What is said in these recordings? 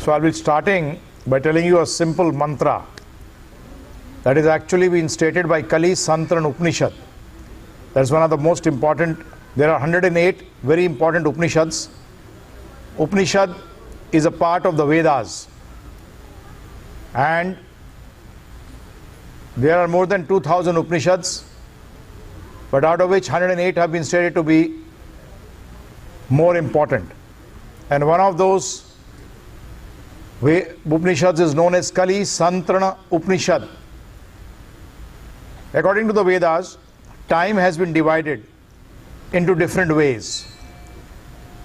So I'll be starting by telling you a simple mantra that is actually been stated by Kali Santran Upanishad. That's one of the most important. There are 108 very important Upanishads. Upanishad is a part of the Vedas, and there are more than 2000 Upanishads, but out of which 108 have been stated to be more important. And one of those Upanishads is known as Kali Santrana Upanishad. According to the Vedas, time has been divided into different ways.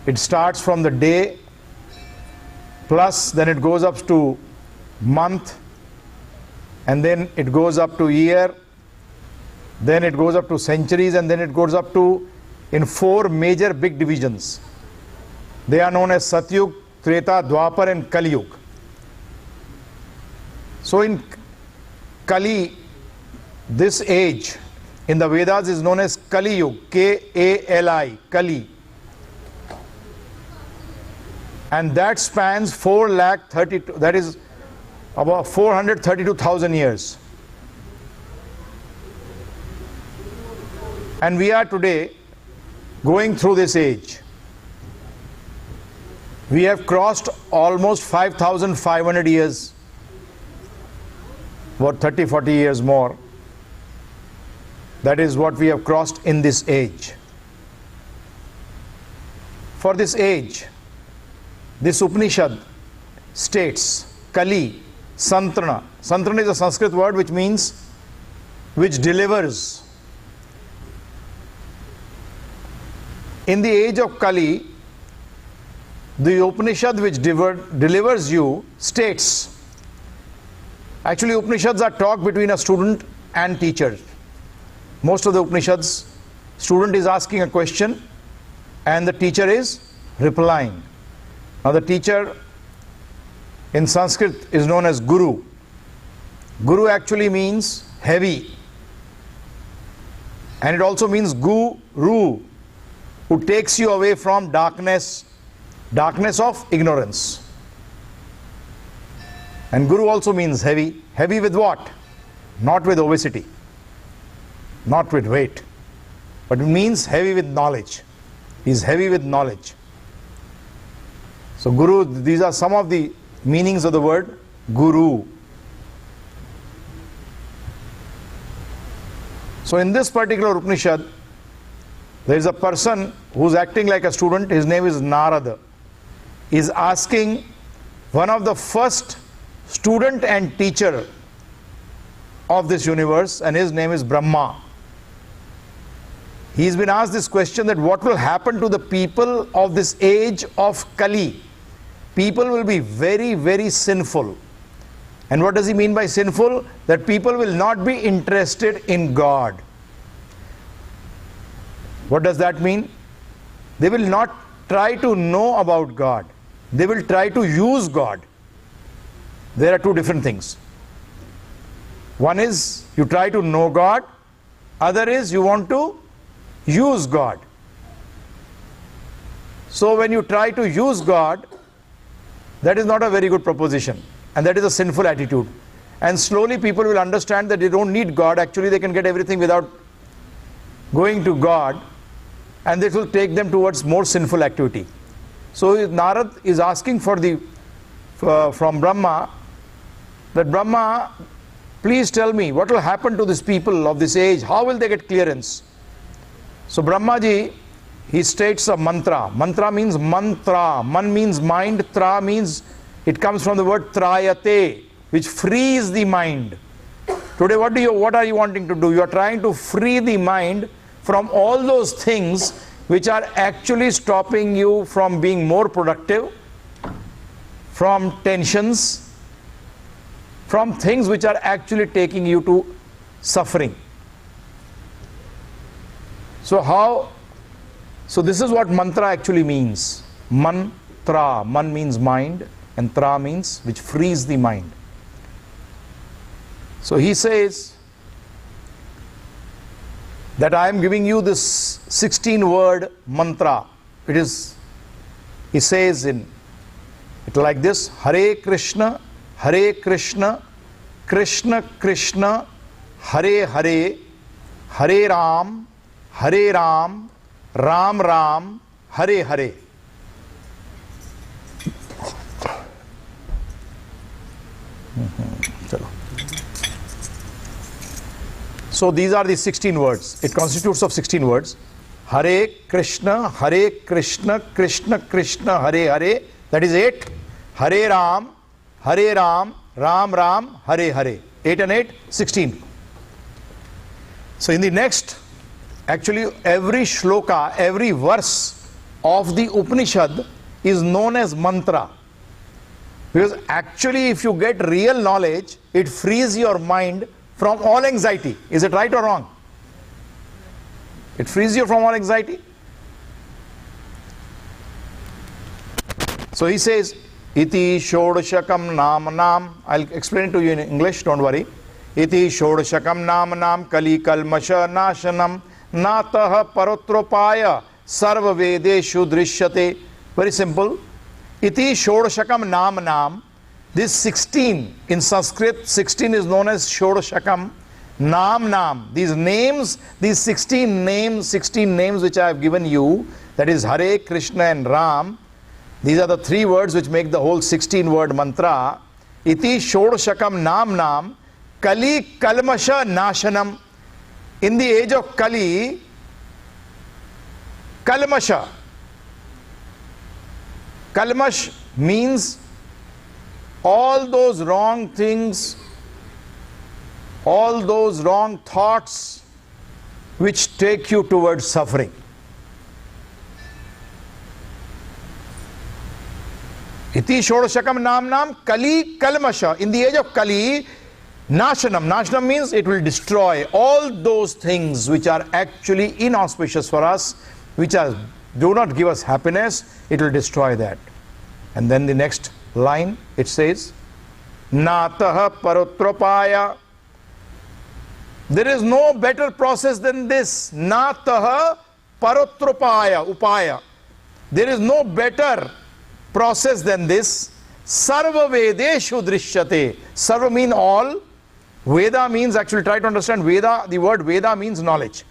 It starts from the day, plus then it goes up to month, and then it goes up to year, then it goes up to centuries, and then it goes up to in 4 major big divisions. They are known as Satyug, Treta, Dwapar and Kali Yuga. So in Kali, this age in the Vedas is known as Kali Yuga, K-A-L-I, Kali. And that spans 432, that is about 432,000 years. And we are today going through this age. We have crossed almost 5,500 years, about 30-40 years more. That is what we have crossed in this age. For this age, this Upanishad states, Kali, Santrana. Santrana is a Sanskrit word which means which delivers. In the age of Kali, the Upanishad which delivers you states. Actually, Upanishads are talk between a student and teacher. Most of the Upanishads, student is asking a question and the teacher is replying. Now the teacher in Sanskrit is known as Guru. Guru actually means heavy. And it also means Guru, who takes you away from darkness of ignorance. And Guru also means heavy. Heavy with what? Not with obesity, not with weight, but it means heavy with knowledge. He is heavy with knowledge. So Guru, these are some of the meanings of the word Guru. So in this particular Upanishad, there is a person who is acting like a student. His name is Narada. He is asking one of the first student and teacher of this universe, and his name is Brahma. He's been asked this question, that what will happen to the people of this age of Kali? People will be very, very sinful. And what does he mean by sinful? That people will not be interested in God. What does that mean? They will not try to know about God. They will try to use God. There are two different things. One is you try to know God. Other is you want to use God. So when you try to use God, that is not a very good proposition. And that is a sinful attitude. And slowly people will understand that they don't need God. Actually they can get everything without going to God. And this will take them towards more sinful activity. So Narad is asking for from Brahma, that Brahma, please tell me what will happen to these people of this age. How will they get clearance? So Brahmaji, he states a mantra. Mantra means mantra. Man means mind. Tra means, it comes from the word trayate, which frees the mind. Today what are you wanting to do? You are trying to free the mind from all those things which are actually stopping you from being more productive, from tensions, from things which are actually taking you to suffering. So this is what mantra actually means. Mantra. Man means mind and tra means which frees the mind. So he says that I am giving you this 16-word mantra. It is, he says in It's like this: Hare Krishna, Hare Krishna, Krishna Krishna, Hare Hare, Hare Ram, Hare Ram, Ram Ram, Hare Hare. So these are the 16 words. It constitutes of 16 words. Hare Krishna, Krishna Krishna, Hare Hare. That is 8. Hare Ram, Ram Ram, Hare Hare. 8 and 8, 16. So in the next, actually every shloka, every verse of the Upanishad is known as mantra. Because actually if you get real knowledge, it frees your mind from all anxiety. Is it right or wrong? It frees you from all anxiety. So he says, Iti Shodashakam Nam Nam. I'll explain it to you in English, don't worry. Iti Shodashakam Nam Nam Kali Kalmasha Nashanam Nataha Parotropaya Sarva Vedeshu Drishyate. Very simple. Iti Shodashakam Nam Nam. This 16 in Sanskrit, 16 is known as Shodashakam Nam Nam. These names, these 16 names which I have given you, that is Hare, Krishna and Ram. These are the 3 words which make the whole 16 word mantra. Iti Shodashakam Nam Nam Kali Kalmasha Nashanam. In the age of Kali, Kalmasha. Kalmash means all those wrong things, all those wrong thoughts which take you towards suffering. Iti Shodashakam Nam Nam Kali Kalmasha. In the age of Kali, Nashanam. Nashanam means it will destroy all those things which are actually inauspicious for us, which do not give us happiness. It will destroy that. And then the next line, it says, Nataha Parotropaya. There is no better process than this. Nataha Parotropaya. Upaya. There is no better process than this. Sarva Vedeshu Drishyate. Sarva means all. Veda means, actually try to understand Veda. The word Veda means knowledge.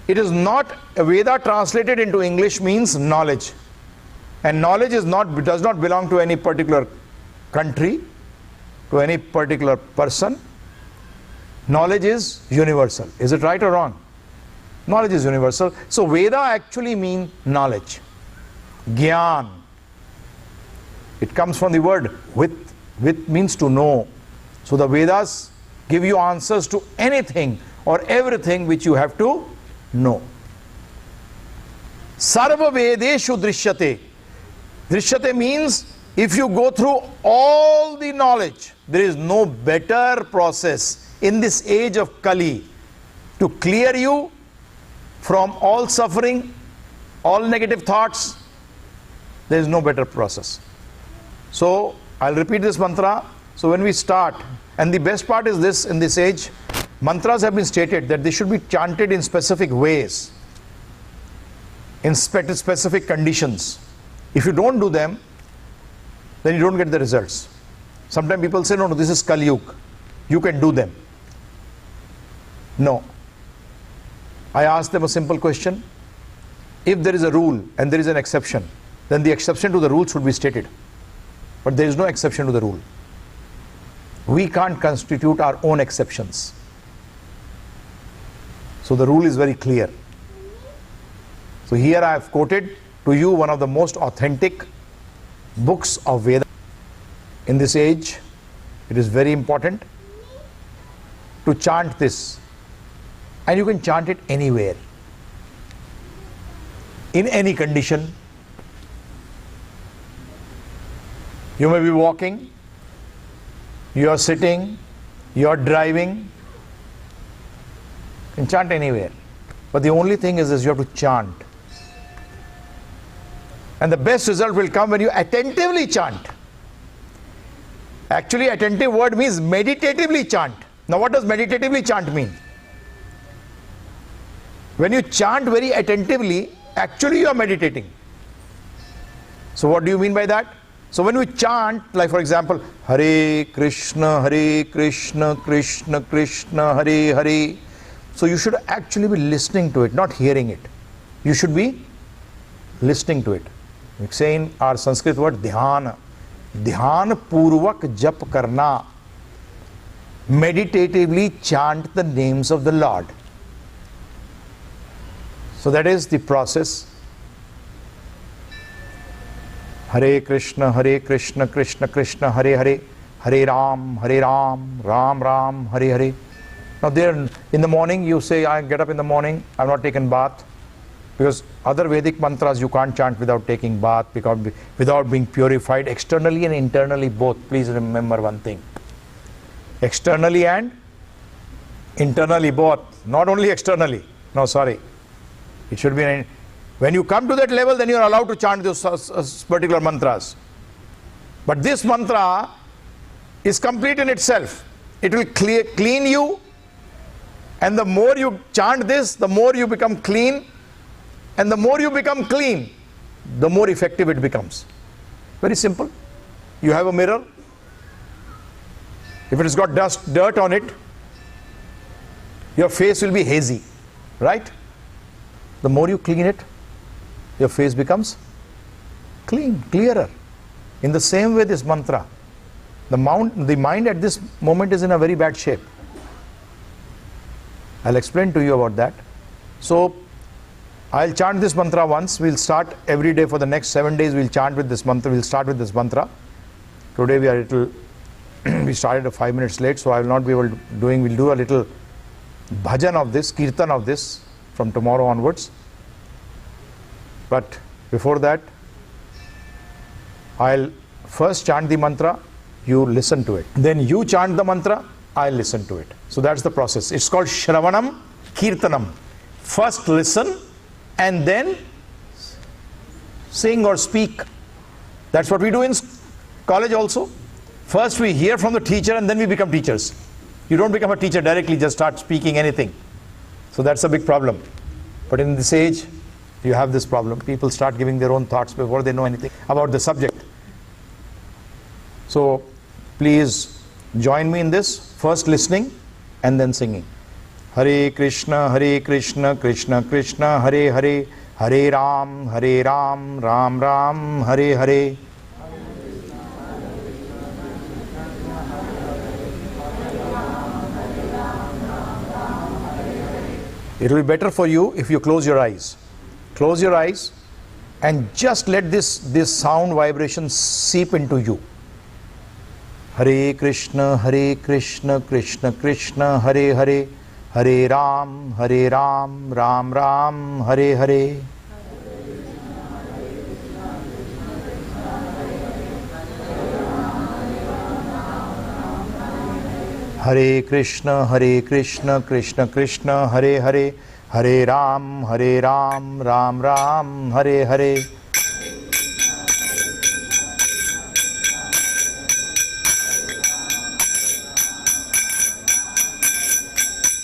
It is not, Veda translated into English means knowledge. And knowledge does not belong to any particular country, to any particular person. Knowledge is universal. Is it right or wrong? Knowledge is universal. So Veda actually means knowledge. Gyan. It comes from the word with. With means to know. So the Vedas give you answers to anything or everything which you have to know. Sarva Vedeshu Drishyate. Drishyate means if you go through all the knowledge, there is no better process in this age of Kali to clear you from all suffering, all negative thoughts. There is no better process. So I'll repeat this mantra. So when we start, and the best part is this, in this age, mantras have been stated that they should be chanted in specific ways, in specific conditions. If you don't do them, then you don't get the results. Sometimes people say, no, this is Kali Yuga. You can do them. No. I ask them a simple question. If there is a rule and there is an exception, then the exception to the rule should be stated. But there is no exception to the rule. We can't constitute our own exceptions. So the rule is very clear. So here I have quoted to you one of the most authentic books of Veda. In this age, it is very important to chant this. And you can chant it anywhere, in any condition. You may be walking, you are sitting, you are driving. You can chant anywhere. But the only thing is you have to chant. And the best result will come when you attentively chant. Actually, attentive word means meditatively chant. Now what does meditatively chant mean? When you chant very attentively, actually you are meditating. So what do you mean by that? So when we chant, like for example, Hare Krishna, Krishna Krishna, Hare Hare. So you should actually be listening to it, not hearing it. You should be listening to it. We say in our Sanskrit word, dhyana. Dhyan purvak jap karna. Meditatively chant the names of the Lord. So that is the process. Hare Krishna, Krishna Krishna, Hare Hare. Hare Ram, Ram Ram, Hare Hare. Now there, in the morning you say, I get up in the morning, I have not taken bath. Because other Vedic mantras you can't chant without taking bath, because without being purified externally and internally both. Please remember one thing. Externally and internally both. Not only externally. No, sorry. It should be, when you come to that level, then you are allowed to chant those particular mantras. But this mantra is complete in itself. It will clean you, and the more you chant this, the more you become clean, and the more you become clean, the more effective it becomes. Very simple. You have a mirror. If it has got dirt on it, your face will be hazy, right? The more you clean it, your face becomes clean, clearer. In the same way, this mantra, the mind at this moment is in a very bad shape. I'll explain to you about that. So I'll chant this mantra once. We'll start every day for the next 7 days. We'll chant with this mantra. We'll start with this mantra. Today we started 5 minutes late, so I will not be able to we'll do a little bhajan of this, kirtan of this from tomorrow onwards. But before that, I'll first chant the mantra, you listen to it. Then you chant the mantra, I'll listen to it. So that's the process. It's called Shravanam Kirtanam. First listen and then sing or speak. That's what we do in college also. First we hear from the teacher and then we become teachers. You don't become a teacher directly, just start speaking anything. So that's a big problem. But in this age, you have this problem. People start giving their own thoughts before they know anything about the subject. So please join me in this. First listening and then singing. Hare Krishna, Krishna Krishna, Hare Hare. Hare Ram, Ram Ram, Hare Hare. It will be better for you if you close your eyes. Close your eyes and just let this sound vibration seep into you. Hare Krishna, Krishna Krishna, Hare Hare. Hare Ram, Ram Ram, Hare Hare. Hare Krishna, Krishna Krishna, Hare Hare. Hare Ram, Ram Ram, Hare Hare.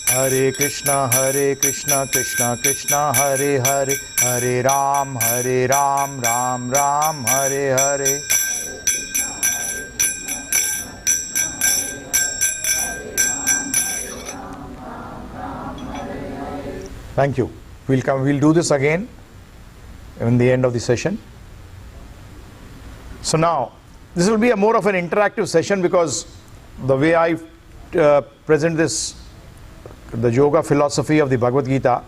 Hare Krishna, Krishna Krishna, Hare Hare. Hare Ram, Ram Ram, Hare Hare. Thank you. We'll do this again in the end of the session. So now, this will be a more of an interactive session, because the way I present this, the yoga philosophy of the Bhagavad Gita,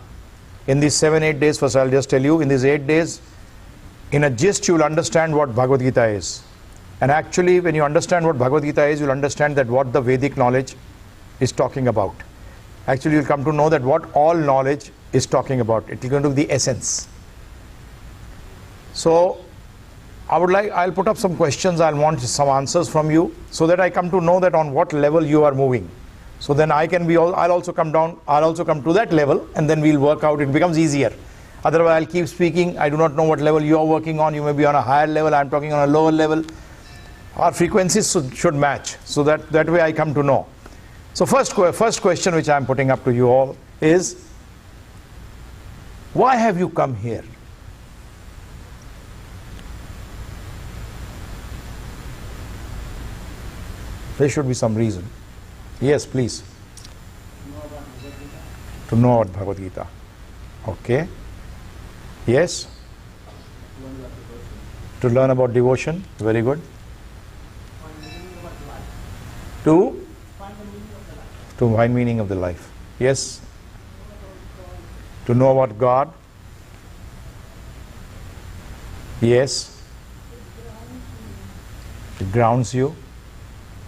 in these 7-8 days, first I'll just tell you, in these 8 days, in a gist, you'll understand what Bhagavad Gita is. And actually, when you understand what Bhagavad Gita is, you'll understand that what the Vedic knowledge is talking about. Actually, you'll come to know that what all knowledge is talking about. It is going to be the essence. So, I'll put up some questions. I'll want some answers from you, so that I come to know that on what level you are moving. So then I'll also come down, I'll also come to that level, and then we'll work out. It becomes easier. Otherwise, I'll keep speaking. I do not know what level you are working on. You may be on a higher level. I'm talking on a lower level. Our frequencies should match. So that way I come to know. So first question which I'm putting up to you all is, why have you come here? There should be some reason. Yes, please. To know about Bhagavad Gita. Okay. Yes. To learn about devotion. Very good. To find meaning of the life. Yes. To know about God. Yes. It grounds you.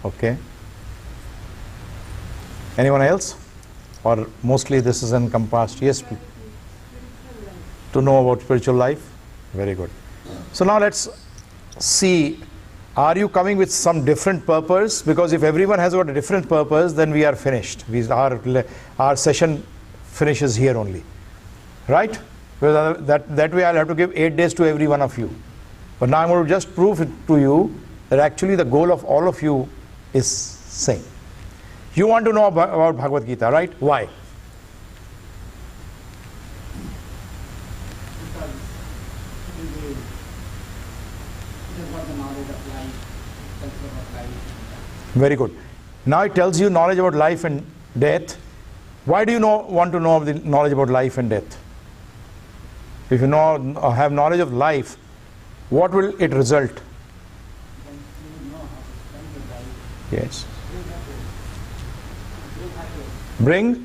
Okay. Anyone else? Or mostly this is encompassed? Yes, please. To know about spiritual life. Very good. So now let's see, are you coming with some different purpose? Because if everyone has got a different purpose, then we are finished. Our session finishes here only. Right? Because that way I'll have to give 8 days to every one of you. But now I'm going to just prove it to you that actually the goal of all of you is same. You want to know about Bhagavad Gita, right? Why? Very good. Now it tells you knowledge about life and death. Why do you want to know the knowledge about life and death? If you have knowledge of life, what will it result? Yes. Bring?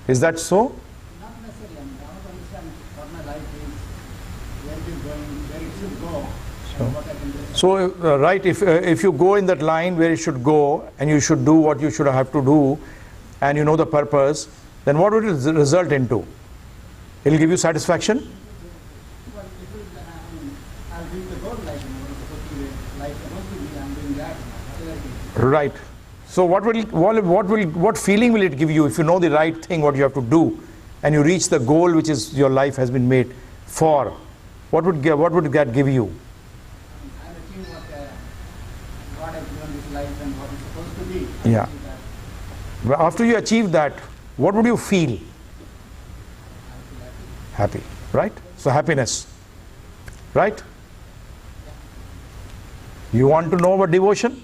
Is that so? Not necessarily. I want to understand what my life is, where it is going, where it should go, and what I can do. So, right, if you go in that line where it should go, and you should do what you should have to do, and you know the purpose, then what will it result into? It will give you satisfaction? Well, it will, I'll reach the goal like, life supposed to be, I'm doing that, whatever it is. Right. So what feeling will it give you if you know the right thing, what you have to do, and you reach the goal which is your life has been made for? What would that give you? I've achieved what I've given this life and what it's supposed to be. Yeah. But after you achieve that, what would you feel? Happy, right? So happiness, right? You want to know about devotion?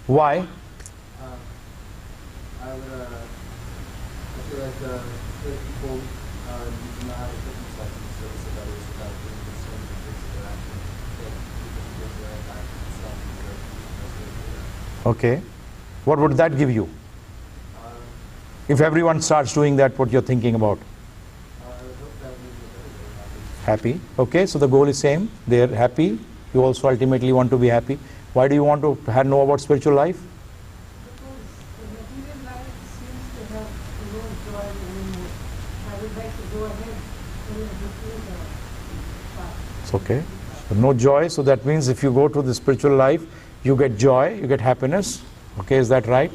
Why? I feel like people need to know how to put themselves in the service of others without doing the same things that they're actually people feel right back to themselves. Okay. What would that give you? If everyone starts doing that, what you're thinking about? I hope that means that everybody's Happy. Okay, so the goal is same. They're happy. You also ultimately want to be happy. Why do you want to know about spiritual life? Because the material life seems to have no joy anymore. I would like to go ahead in a different path. It's okay. So no joy. So that means if you go to the spiritual life, you get joy, you get happiness. Okay, is that right?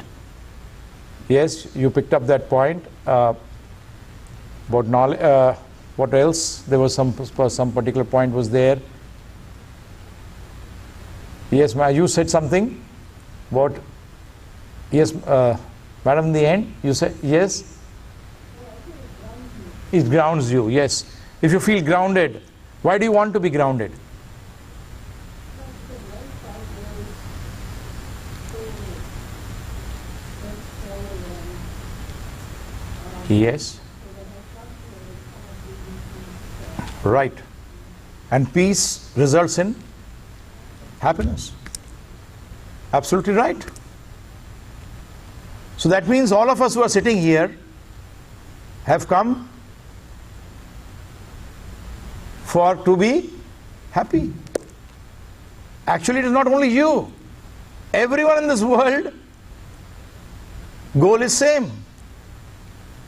Yes, you picked up that point. About knowledge. What else? There was some particular point was there. Yes, you said something about, yes, madam, in the end, you said, yes? It grounds you, yes. If you feel grounded, why do you want to be grounded? Yes. Right. And peace results in happiness. Absolutely right. So that means all of us who are sitting here have come to be happy. Actually, it is not only you. Everyone in this world, goal is same.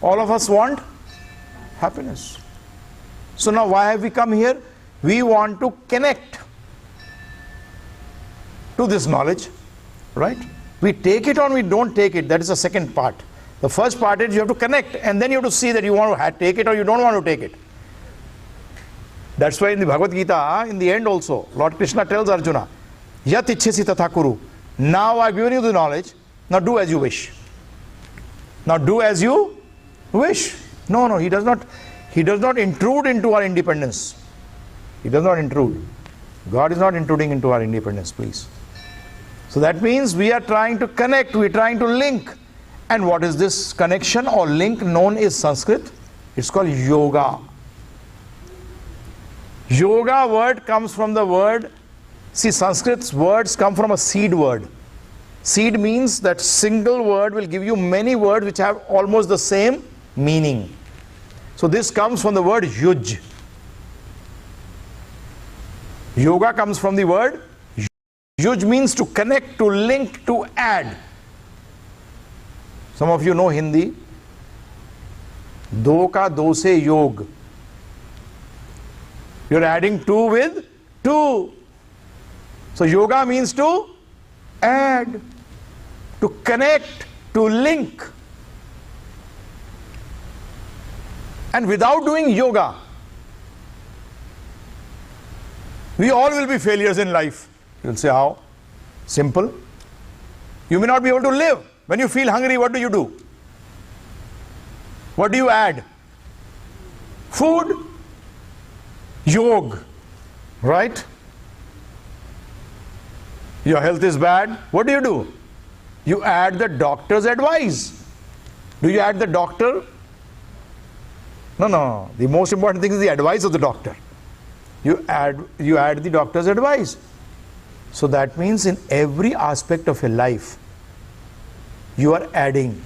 All of us want happiness. So now why have we come here? We want to connect to this knowledge, right? We take it or we don't take it. That is the second part. The first part is you have to connect, and then you have to see that you want to take it or you don't want to take it. That's why in the Bhagavad Gita, in the end also, Lord Krishna tells Arjuna, Yat ichchesi tatha kuru. Now I've given you the knowledge, now do as you wish. Now do as you wish. No, he does not intrude into our independence. He does not intrude. God is not intruding into our independence, please. So that means we are trying to connect, we are trying to link. And what is this connection or link known in Sanskrit? It's called yoga. Yoga word comes from the word, see, Sanskrit's words come from a seed word. Seed means that single word will give you many words which have almost the same meaning. So this comes from the word yuj. Yoga comes from the word yuj, means to connect, to link, to add. Some of you know Hindi. Do ka do se yog. You're adding two with two. So yoga means to add, to connect, to link. And without doing yoga, we all will be failures in life. You'll say, how? Simple. You may not be able to live. When you feel hungry, what do? What do you add? Food. Yog. Right? Your health is bad. What do? You add the doctor's advice. Do you add the doctor? No. The most important thing is the advice of the doctor. You add the doctor's advice. So that means in every aspect of your life, you are adding.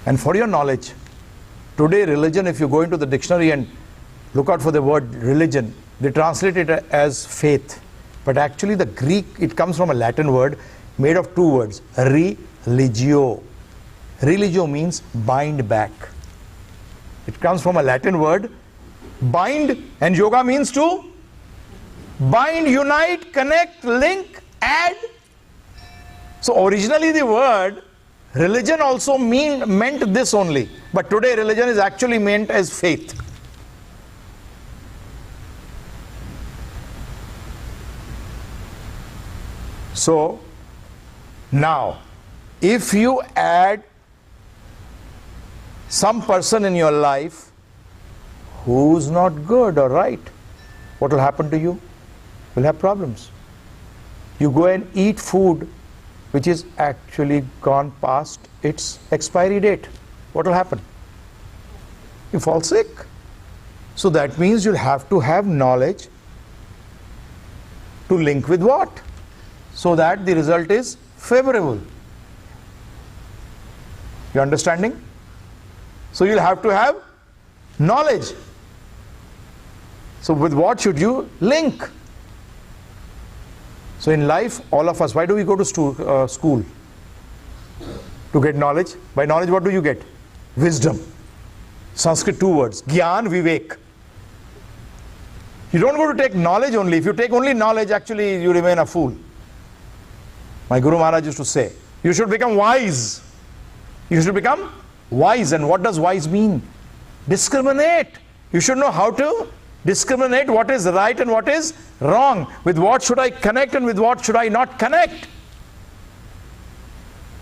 And for your knowledge, today religion, if you go into the dictionary and look out for the word religion, they translate it as faith. But actually the Greek, it comes from a Latin word made of two words, religio. Religio means bind back. It comes from a Latin word, bind, and yoga means to bind, unite, connect, link, add. So originally the word religion also meant this only. But today religion is actually meant as faith. So now, if you add some person in your life who's not good or right, what will happen to you? You'll have problems. You go and eat food which is actually gone past its expiry date. What will happen? You fall sick. So that means you'll have to have knowledge to link with what? So that the result is favorable. You understanding? So you'll have to have knowledge. So with what should you link? So in life, all of us, why do we go to school? To get knowledge. By knowledge, what do you get? Wisdom. Sanskrit, two words, Gyan, Vivek. You don't go to take knowledge only. If you take only knowledge, actually you remain a fool. My Guru Maharaj used to say, you should become wise. You should become wise. And what does wise mean? Discriminate. You should know how to discriminate what is right and what is wrong. With what should I connect and with what should I not connect?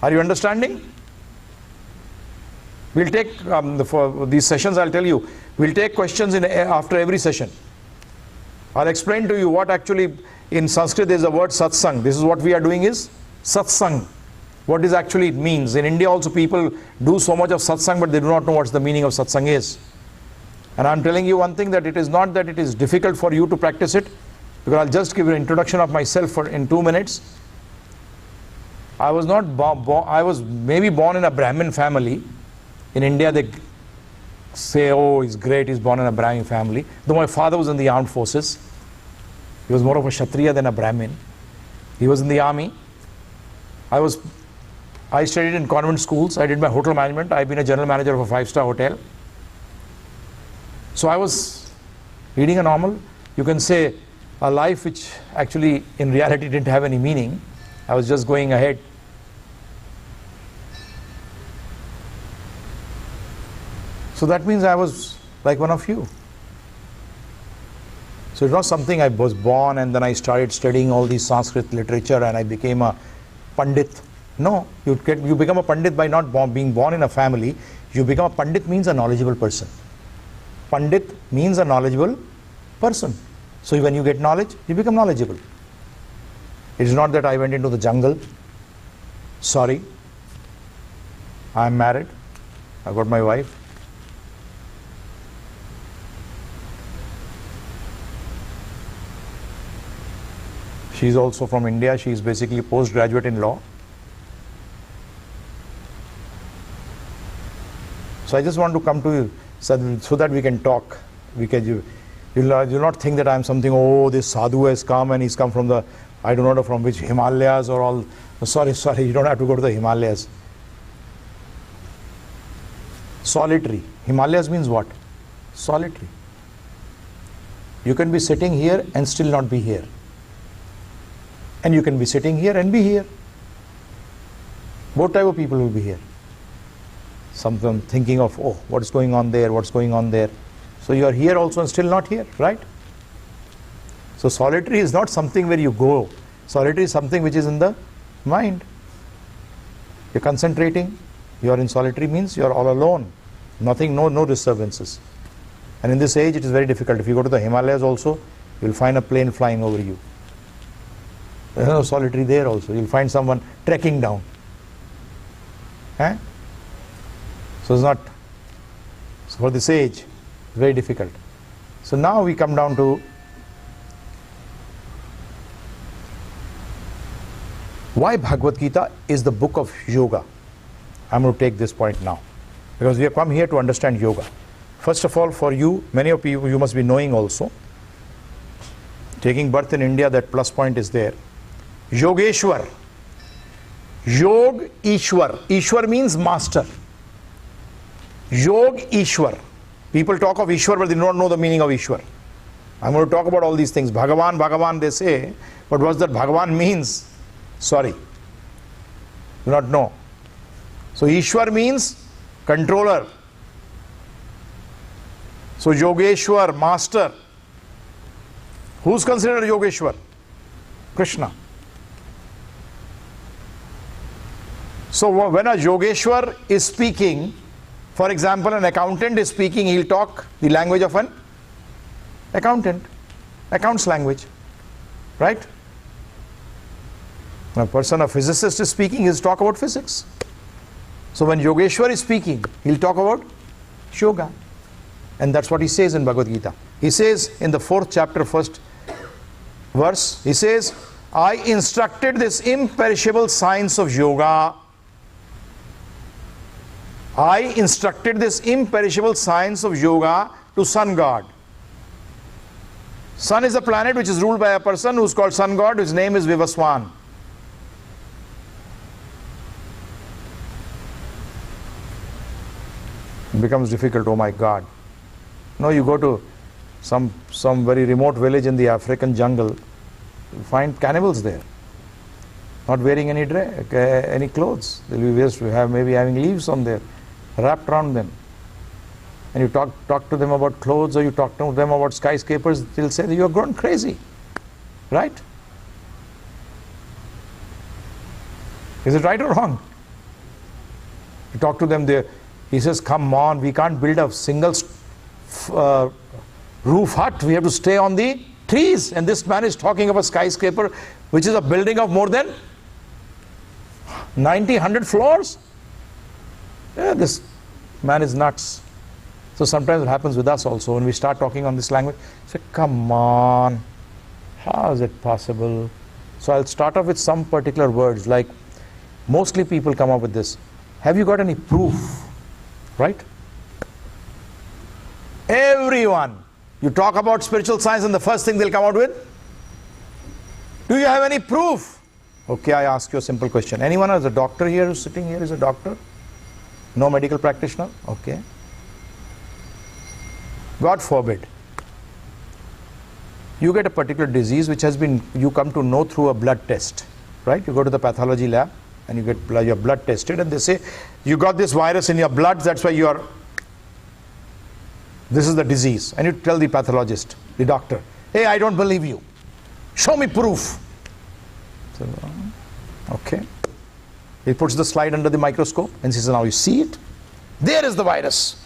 Are you understanding? We'll take, for these sessions I'll tell you, we'll take questions after every session. I'll explain to you what actually, in Sanskrit there is a word satsang. This is what we are doing is satsang. What is actually it means. In India also people do so much of satsang, but they do not know what the meaning of satsang is. And I'm telling you one thing, that it is not that it is difficult for you to practice it, because I'll just give you an introduction of myself in 2 minutes. I was not I was maybe born in a Brahmin family. In India they say, oh, he's great, he's born in a Brahmin family. Though my father was in the armed forces. He was more of a Kshatriya than a Brahmin. He was in the army. I studied in convent schools. I did my hotel management. I've been a general manager of a 5-star hotel. So I was leading a normal, you can say, a life which actually in reality didn't have any meaning. I was just going ahead. So that means I was like one of you. So it's not something I was born and then I started studying all these Sanskrit literature and I became a Pandit. No, you become a Pandit by not being born in a family. You become a Pandit means a knowledgeable person. Pandit means a knowledgeable person. So when you get knowledge, you become knowledgeable. It is not that I went into the jungle. Sorry. I am married. I've got my wife. She is also from India. She is basically postgraduate in law. So I just want to come to you so that we can talk. You'll not think that I'm something, oh, this sadhu has come and he's come from the, I don't know from which Himalayas or all. Sorry, you don't have to go to the Himalayas. Solitary. Himalayas means what? Solitary. You can be sitting here and still not be here. And you can be sitting here and be here. Both type of people will be here. Some thinking of, oh, what's going on there, what's going on there. So you are here also and still not here, right? So solitary is not something where you go. Solitary is something which is in the mind. You're concentrating. You are in solitary means you are all alone. Nothing, no disturbances. And in this age it is very difficult. If you go to the Himalayas also, you'll find a plane flying over you. There's no solitary there also. You'll find someone trekking down. So it's not, so for this age, it's very difficult. So now we come down to why Bhagavad Gita is the book of yoga. I'm going to take this point now, because we have come here to understand yoga. First of all, for you, many of you must be knowing also, taking birth in India, that plus point is there. Yogeshwar. Yog Ishwar. Ishwar means master. Yog Ishwar. People talk of Ishwar, but they don't know the meaning of Ishwar. I'm going to talk about all these things. Bhagavan they say, but what that Bhagavan means? Sorry. Do not know. So Ishwar means controller. So Yogeshwar, master. Who's considered Yogeshwar? Krishna. So when a Yogeshwar is speaking, for example, an accountant is speaking, he'll talk the language of an accountant, accounts language, right? When a physicist is speaking, he'll talk about physics. So when Yogeshwar is speaking, he'll talk about yoga. And that's what he says in Bhagavad Gita. He says in the 4th chapter, 1st verse, he says, I instructed this imperishable science of yoga. I instructed this imperishable science of yoga to sun god. Sun is a planet which is ruled by a person who is called sun god, whose name is Vivaswan. It becomes difficult, oh my God. No, you go to some very remote village in the African jungle, you find cannibals there, not wearing any clothes. They'll be maybe having leaves on there, wrapped around them. And you talk to them about clothes, or you talk to them about skyscrapers, they'll say that you are grown crazy, right? Is it right or wrong? You talk to them there, he says, come on, we can't build a single roof hut, we have to stay on the trees. And this man is talking of a skyscraper which is a building of more than 100 floors. Yeah, this man is nuts. So sometimes it happens with us also when we start talking on this language. Say, come on, how is it possible? So I'll start off with some particular words, like mostly people come up with this. Have you got any proof? Right? Everyone. You talk about spiritual science and the first thing they'll come out with, do you have any proof? Okay, I ask you a simple question. Anyone as a doctor here who's sitting here is a doctor? No medical practitioner? Okay. God forbid. You get a particular disease which has been, you come to know through a blood test, right? You go to the pathology lab and you get your blood tested and they say, you got this virus in your blood, that's why you are, this is the disease. And you tell the pathologist, the doctor, hey, I don't believe you. Show me proof. So, okay. He puts the slide under the microscope and says, now you see it? There is the virus.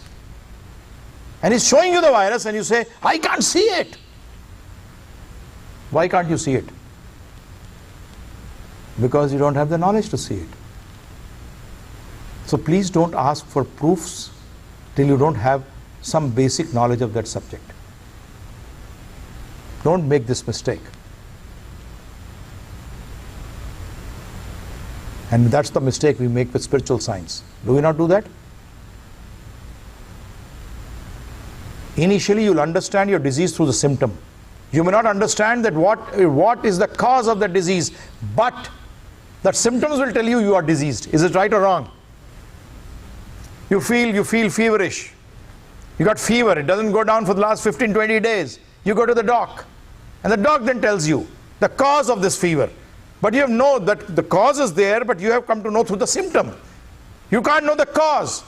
And he's showing you the virus and you say, I can't see it. Why can't you see it? Because you don't have the knowledge to see it. So please don't ask for proofs till you don't have some basic knowledge of that subject. Don't make this mistake. And that's the mistake we make with spiritual science. Do we not do that? Initially, you'll understand your disease through the symptom. You may not understand that what is the cause of the disease, but the symptoms will tell you you are diseased. Is it right or wrong? You feel feverish. You got fever. It doesn't go down for the last 15, 20 days. You go to the doc. And the doc then tells you the cause of this fever. But you have known that the cause is there, but you have come to know through the symptom. You can't know the cause.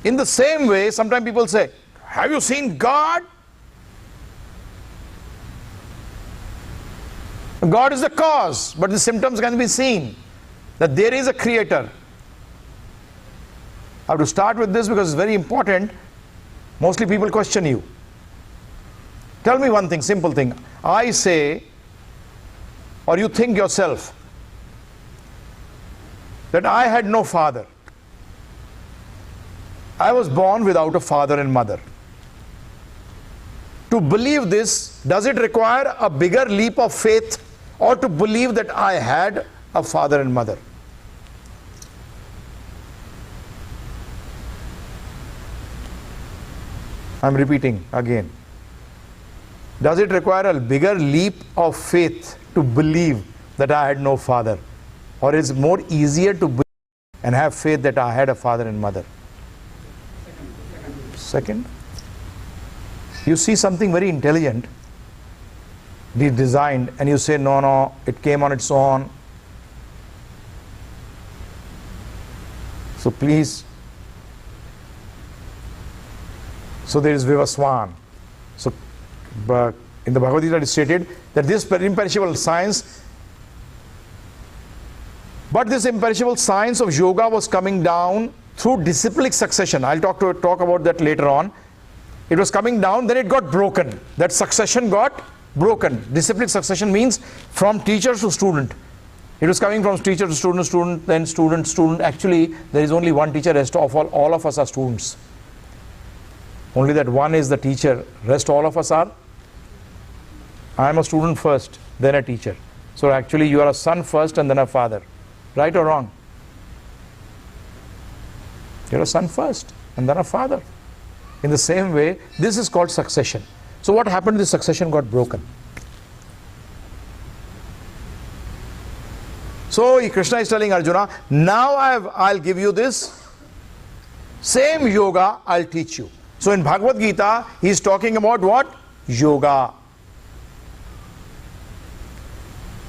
In the same way, sometimes people say, have you seen God? God is the cause, but the symptoms can be seen. That there is a creator. I have to start with this because it's very important. Mostly people question you. Tell me one thing, simple thing. I say, or you think yourself, that I had no father. I was born without a father and mother. To believe this, does it require a bigger leap of faith, or to believe that I had a father and mother? I'm repeating again. Does it require a bigger leap of faith to believe that I had no father? Or is it more easier to believe and have faith that I had a father and mother? Second. You see something very intelligent designed and you say, no, it came on its own. So please. So there is Vivaswan. So in the Bhagavad Gita it is stated that this imperishable science, but this imperishable science of yoga was coming down through disciplic succession. I'll talk about that later on. It was coming down, then it got broken. That succession got broken. Disciplic succession means from teacher to student. It was coming from teacher to student, then student. Actually, there is only one teacher. Rest of all of us are students. Only that one is the teacher. Rest all of us are. I am a student first, then a teacher. So actually you are a son first and then a father. Right or wrong? You're a son first and then a father. In the same way, this is called succession. So what happened? This succession got broken. So Krishna is telling Arjuna, now I'll give you this same yoga, I'll teach you. So in Bhagavad Gita, he is talking about what? Yoga.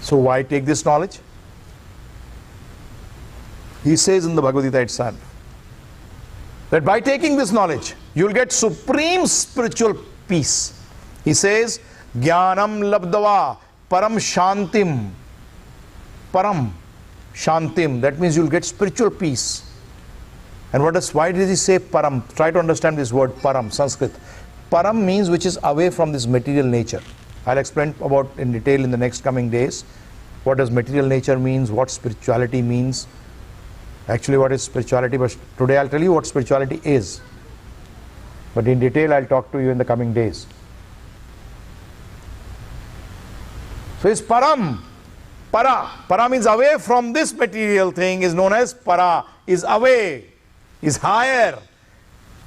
So why take this knowledge? He says in the Bhagavad Gita itself that by taking this knowledge, you will get supreme spiritual peace. He says, Jnanam labdava param shantim. Param shantim. That means you will get spiritual peace. And why did he say param? Try to understand this word param, Sanskrit. Param means which is away from this material nature. I'll explain about in detail in the next coming days. What does material nature means, what spirituality means. Actually what is spirituality, but today I'll tell you what spirituality is. But in detail I'll talk to you in the coming days. So it's param. Para means away from this material thing is known as para, is away, is higher.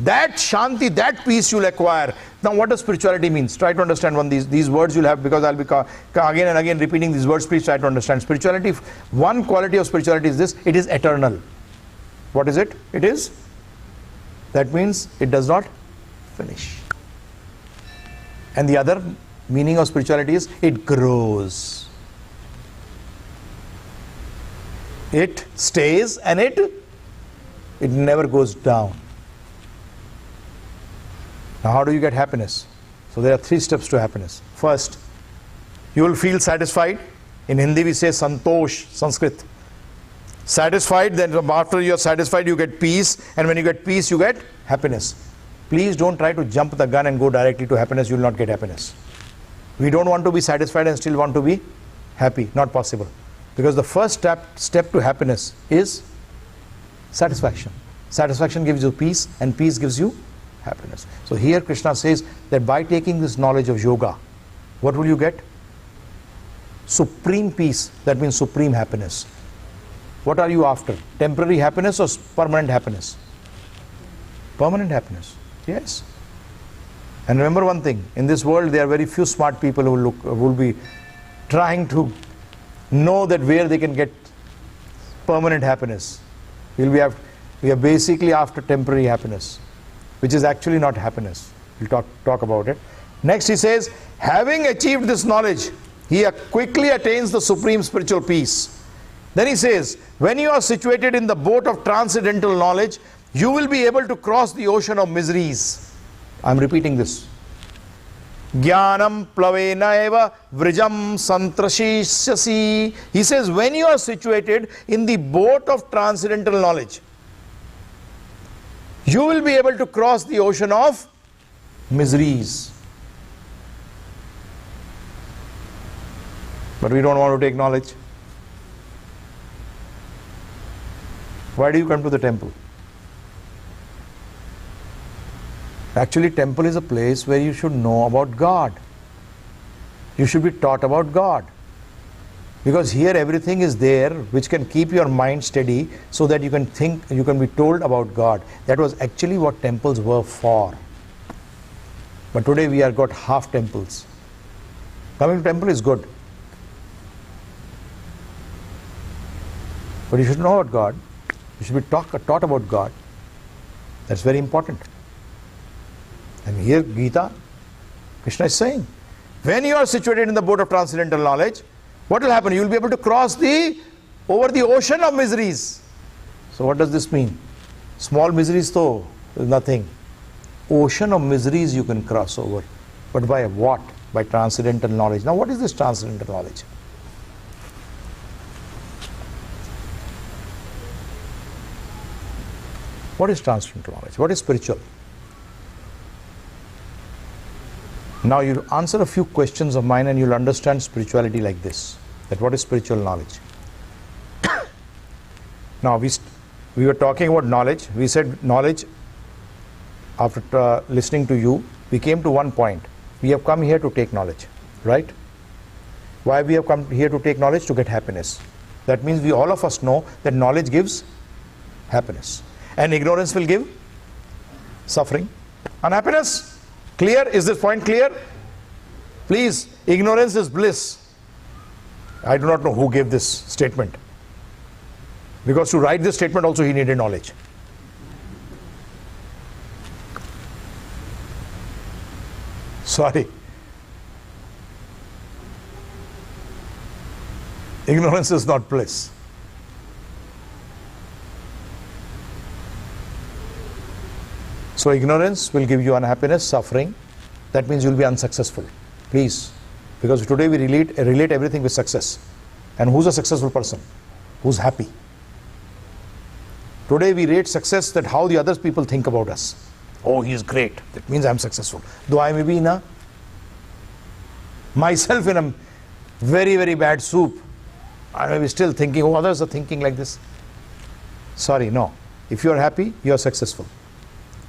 That shanti, that peace you'll acquire. Now what does spirituality means? Try to understand these words you'll have, because I'll be again and again repeating these words. Please try to understand. Spirituality, one quality of spirituality is this: it is eternal. What is it? It is. That means it does not finish. And the other meaning of spirituality is it grows. It stays and it never goes down. Now how do you get happiness? So there are 3 steps to happiness. First, you will feel satisfied. In Hindi we say santosh, Sanskrit. Satisfied, then after you are satisfied you get peace, and when you get peace you get happiness. Please don't try to jump the gun and go directly to happiness. You will not get happiness. We don't want to be satisfied and still want to be happy. Not possible. Because the first step to happiness is satisfaction. Satisfaction gives you peace, and peace gives you happiness. So here Krishna says that by taking this knowledge of yoga, what will you get? Supreme peace. That means supreme happiness. What are you after? Temporary happiness or permanent happiness? Permanent happiness. Yes. And remember one thing, in this world there are very few smart people who will be trying to know that where they can get permanent happiness. We are basically after temporary happiness, which is actually not happiness. We'll talk about it. Next he says, having achieved this knowledge, he quickly attains the supreme spiritual peace. Then he says, when you are situated in the boat of transcendental knowledge, you will be able to cross the ocean of miseries. I'm repeating this. Jnanam plavena eva vrijam santrashishyasi. He says, when you are situated in the boat of transcendental knowledge, you will be able to cross the ocean of miseries. But we don't want to take knowledge. Why do you come to the temple? Actually, temple is a place where you should know about God. You should be taught about God. Because here everything is there which can keep your mind steady so that you can think, you can be told about God. That was actually what temples were for. But today we have got half temples. Coming to temple is good. But you should know about God. You should be taught about God. That's very important. And here Gita, Krishna is saying, when you are situated in the boat of transcendental knowledge, what will happen? You will be able to cross over the ocean of miseries. So what does this mean? Small miseries though is nothing. Ocean of miseries you can cross over. But by what? By transcendental knowledge. Now what is this transcendental knowledge? What is transcendental knowledge? What is spiritual? Now you answer a few questions of mine and you'll understand spirituality like this. That what is spiritual knowledge? Now we were talking about knowledge. We said knowledge, after listening to you, we came to one point. We have come here to take knowledge, right? Why we have come here to take knowledge? To get happiness. That means all of us know that knowledge gives happiness. And ignorance will give suffering, unhappiness. Clear? Is this point clear? Please, ignorance is bliss. I do not know who gave this statement. Because to write this statement also he needed knowledge. Sorry. Ignorance is not bliss. So ignorance will give you unhappiness, suffering. That means you will be unsuccessful. Please. Because today we relate everything with success. And who's a successful person? Who's happy? Today we rate success that how the other people think about us. Oh, he is great. That means I'm successful. Though I may be myself in a very, very bad soup, I may be still thinking, oh, others are thinking like this. Sorry, no. If you are happy, you are successful.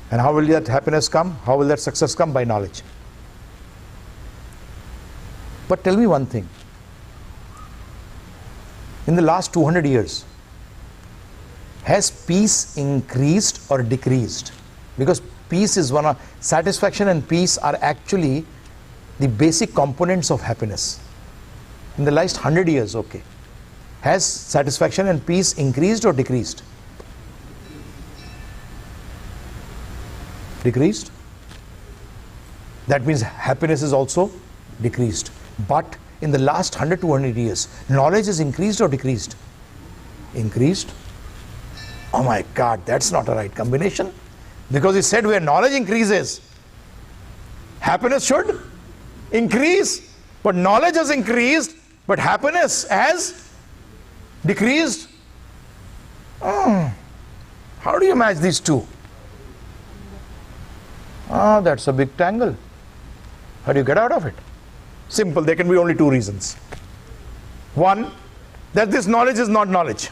And how will that happiness come? How will that success come? By knowledge. But tell me one thing. In the last 200 years, has peace increased or decreased? Because peace is satisfaction and peace are actually the basic components of happiness. In the last 100 years, okay. Has satisfaction and peace increased or decreased? Decreased. That means happiness is also decreased. But in the last 100 to 100 years, knowledge is increased or decreased? Increased. Oh my God, that's not a right combination. Because he said where knowledge increases, happiness should increase. But knowledge has increased, but happiness has decreased. How do you match these two? That's a big tangle. How do you get out of it? Simple, there can be only two reasons. One, that this knowledge is not knowledge.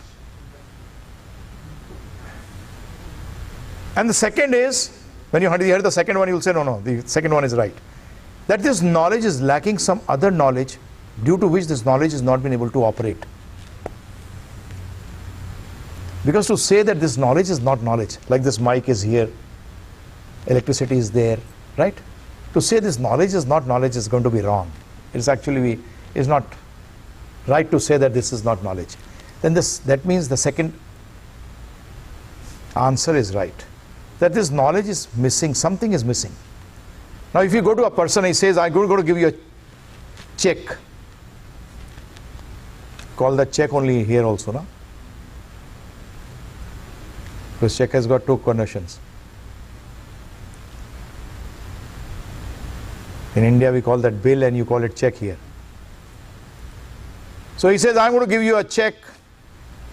And the second is, when you hear the second one, you will say, no, the second one is right. That this knowledge is lacking some other knowledge, due to which this knowledge has not been able to operate. Because to say that this knowledge is not knowledge, like this mic is here, electricity is there, right? To say this knowledge is not knowledge is going to be wrong. It's actually, it's not right to say that this is not knowledge. Then that means the second answer is right. That this knowledge is missing, something is missing. Now if you go to a person, he says, I'm going to give you a check. Call that check only here also, no? Because check has got two connotations. In India we call that bill and you call it check here. So he says, I'm going to give you a check,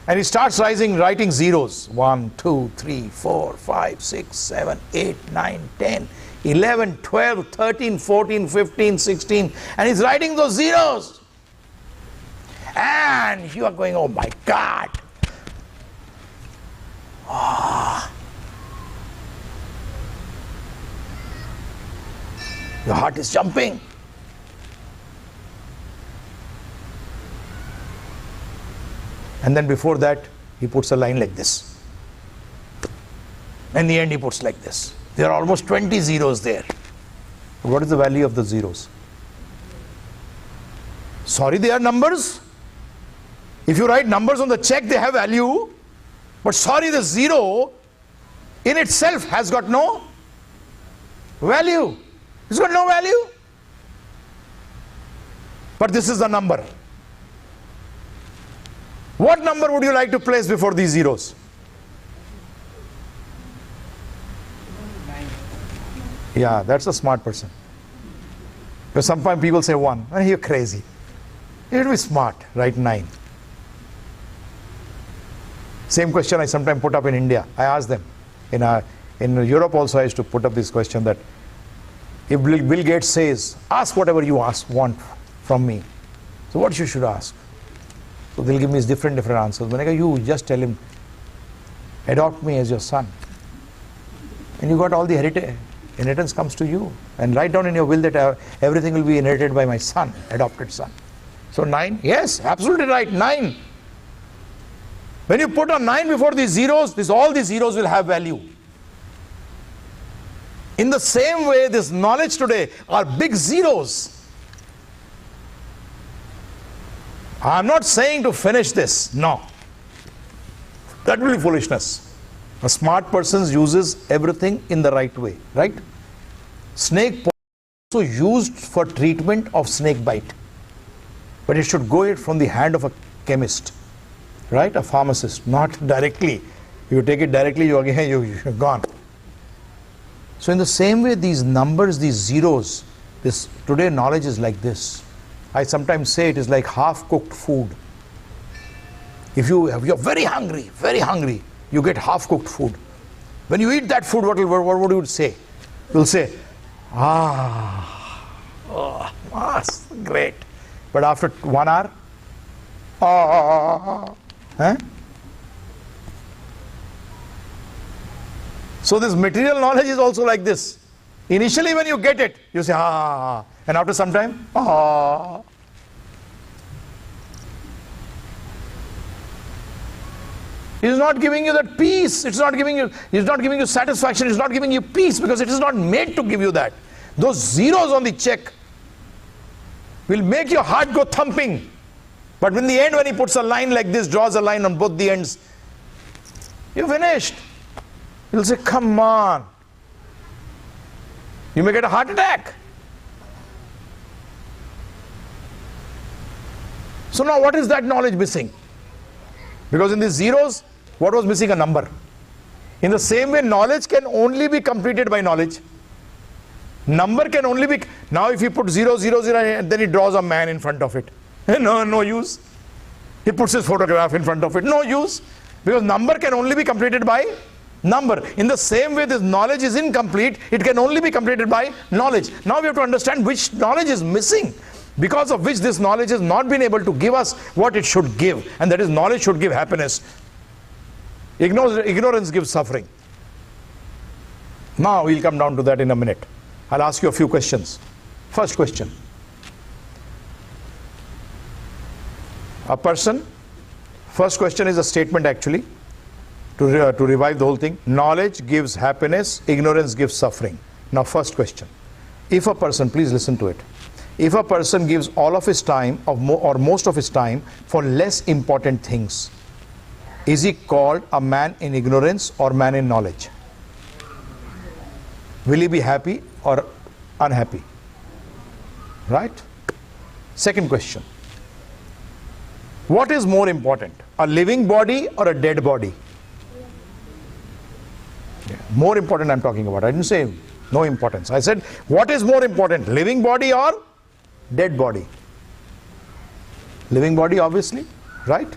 and he starts writing zeros. 1, 2, 3, 4, 5, 6, 7, 8, 9, 10, 11, 12, 13, 14, 15, 16, and he's writing those zeros. And you are going, oh my God. Your heart is jumping. And then before that, he puts a line like this. In the end, he puts like this. There are almost 20 zeros there. What is the value of the zeros? Sorry, they are numbers. If you write numbers on the check, they have value. But sorry, the zero in itself has got no value. It's got no value. But this is the number. What number would you like to place before these zeros? 9. Yeah, that's a smart person. Because sometimes people say 1, and you're crazy. You have to be smart, write 9. Same question I sometimes put up in India. I ask them. In Europe also I used to put up this question that if Bill Gates says, ask whatever you want from me. So what you should ask? So they'll give me different answers. When I go, you just tell him, adopt me as your son. And you got all the inheritance comes to you. And write down in your will that everything will be inherited by my son, adopted son. So 9, yes, absolutely right, 9. When you put a 9 before these zeros, all these zeros will have value. In the same way, this knowledge today are big zeros. I'm not saying to finish this, no. That will be foolishness. A smart person uses everything in the right way, right? Snake also used for treatment of snake bite. But it should go from the hand of a chemist, right? A pharmacist, not directly. If you take it directly, you're gone. So in the same way, these numbers, these zeros, today knowledge is like this. I sometimes say it is like half-cooked food. If you're very hungry, you get half-cooked food. When you eat that food, what would you say? You'll say, great. But after 1 hour, So this material knowledge is also like this. Initially when you get it, you say, and after some time, It is not giving you that peace. It's not giving you satisfaction. It's not giving you peace because it is not made to give you that. Those zeros on the check will make your heart go thumping. But in the end, when he puts a line like this, draws a line on both the ends, you're finished. You'll say, come on. You may get a heart attack. So now what is that knowledge missing? Because in these zeros, what was missing? A number. In the same way, knowledge can only be completed by knowledge. Number can only be... Now if you put 0, 0, 0, and then he draws a man in front of it. No use. He puts his photograph in front of it. No use. Because number can only be completed by number. In the same way, this knowledge is incomplete. It can only be completed by knowledge. Now we have to understand which knowledge is missing. because of which this knowledge has not been able to give us what it should give, and that is knowledge should give happiness. Ignorance gives suffering. Now we'll come down to that in a minute. I'll ask you a few questions. First question. A person, first question is a statement actually, to revive the whole thing. Knowledge gives happiness, ignorance gives suffering. Now first question. If a person, please listen to it. If a person gives all of his time or most of his time for less important things, is he called a man in ignorance or man in knowledge? Will he be happy or unhappy? Right? Second question. What is more important, a living body or a dead body? Yeah, more important I'm talking about. I didn't say no importance. I said, what is more important, living body or dead body? Living body, obviously, right?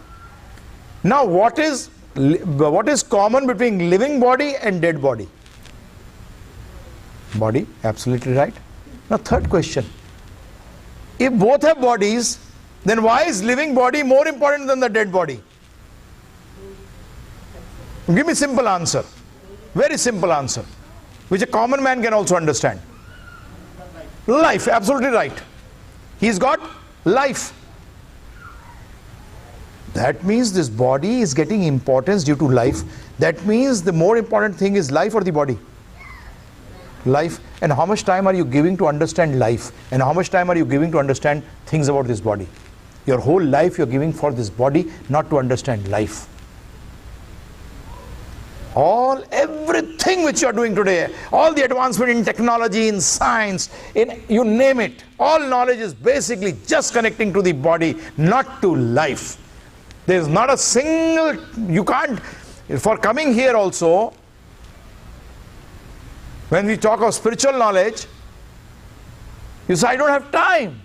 Now, what is common between living body and dead body? Body, absolutely right. Now, third question. If both have bodies, then why is living body more important than the dead body? Give me a simple answer. Very simple answer, which a common man can also understand. Life, absolutely right. He's got life. That means this body is getting importance due to life. That means the more important thing is life or the body? Life. And how much time are you giving to understand life? And how much time are you giving to understand things about this body? Your whole life you're giving for this body, not to understand life. Everything which you are doing today, all the advancement in technology, in science, in you name it, all knowledge is basically just connecting to the body, not to life. There is not a single, you can't, for coming here also, when we talk of spiritual knowledge, you say, I don't have time.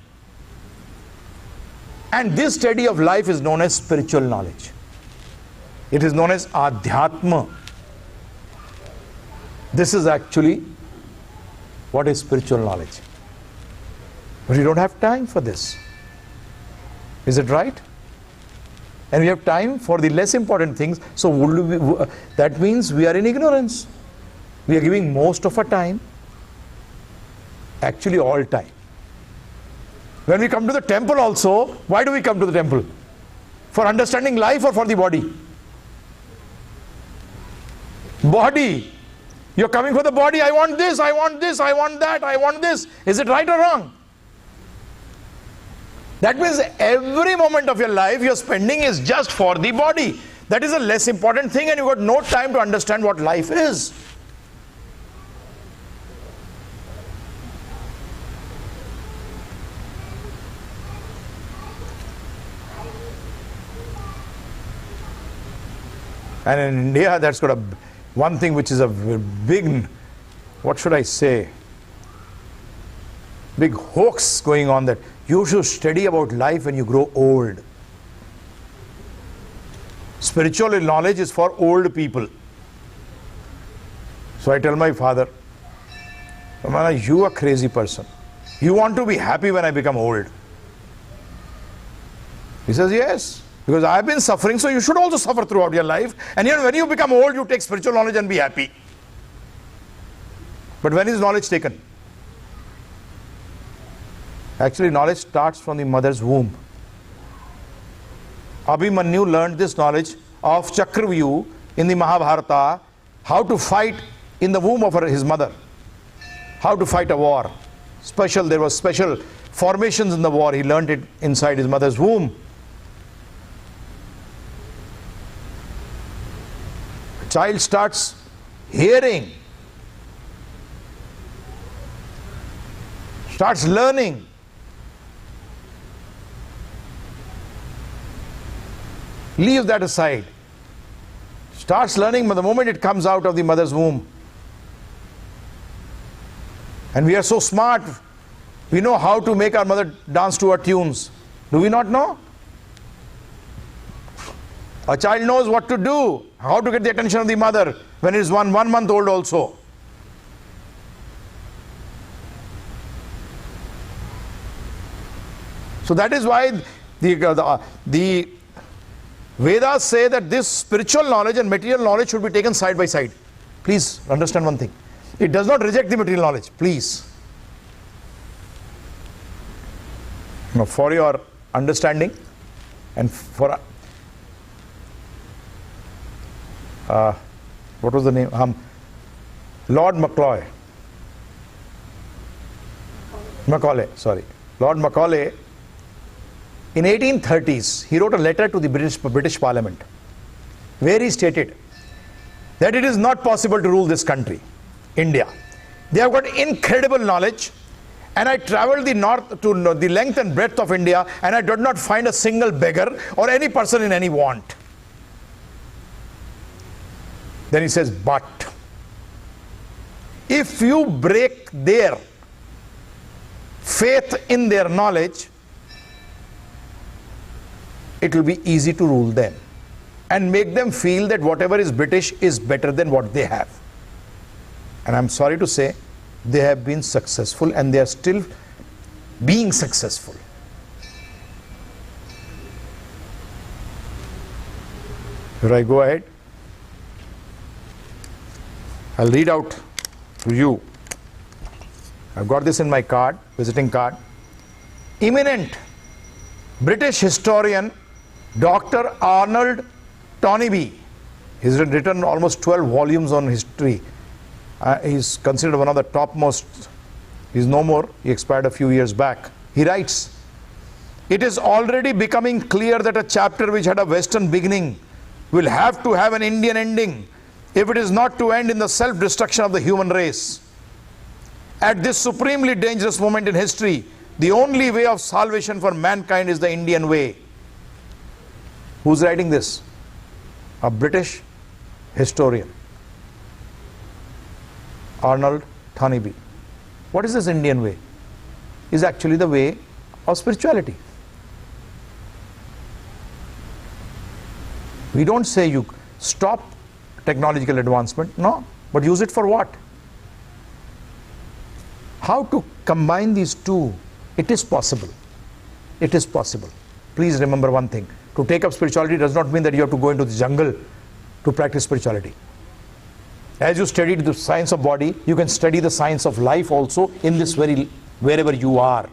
And this study of life is known as spiritual knowledge. It is known as Adhyatma. This is actually what is spiritual knowledge. But you don't have time for this. Is it right? And we have time for the less important things. So that means we are in ignorance. We are giving most of our time, actually all time. When we come to the temple also, why do we come to the temple? For understanding life or for the body? Body. You're coming for the body. I want this, I want this, I want that, I want this. Is it right or wrong? That means every moment of your life you're spending is just for the body. That is a less important thing, and you've got no time to understand what life is. And in India, that's got one thing which is a big, what should I say, big hoax going on, that you should study about life when you grow old. Spiritual knowledge is for old people. So I tell my father, Ramana, you are a crazy person. You want to be happy when I become old. He says, yes. Because I have been suffering, so you should also suffer throughout your life. And yet when you become old, you take spiritual knowledge and be happy. But when is knowledge taken? Actually, knowledge starts from the mother's womb. Abhimanyu learned this knowledge of Chakravyuh in the Mahabharata, how to fight in the womb of his mother. How to fight a war. There were special formations in the war. He learned it inside his mother's womb. Child starts hearing, starts learning. Leave that aside. Starts learning the moment it comes out of the mother's womb. And we are so smart, we know how to make our mother dance to our tunes. Do we not know? A child knows what to do, how to get the attention of the mother when it is one month old also. So that is why the Vedas say that this spiritual knowledge and material knowledge should be taken side by side. Please understand one thing. It does not reject the material knowledge, please. Now, for your understanding and for what was the name? Lord Macaulay, Lord Macaulay, in 1830s, he wrote a letter to the British Parliament where he stated that it is not possible to rule this country, India. They have got incredible knowledge, and I traveled the north to the length and breadth of India, and I did not find a single beggar or any person in any want. Then he says, but if you break their faith in their knowledge, it will be easy to rule them and make them feel that whatever is British is better than what they have. And I'm sorry to say, they have been successful, and they are still being successful. Should I go ahead? I'll read out to you. I've got this in my card, visiting card. Eminent British historian Dr. Arnold Toynbee. He's written almost 12 volumes on history. He's considered one of the topmost. He's no more. He expired a few years back. He writes, it is already becoming clear that a chapter which had a Western beginning will have to have an Indian ending if it is not to end in the self-destruction of the human race. At this supremely dangerous moment in history, the only way of salvation for mankind is the Indian way. Who's writing this? A British historian, Arnold Toynbee. What is this Indian way? Is actually the way of spirituality. We don't say you stop technological advancement, no, but use it for what? How to combine these two? It is possible. It is possible. Please remember one thing. To take up spirituality does not mean that you have to go into the jungle to practice spirituality. As you studied the science of body, you can study the science of life also in this very, wherever you are.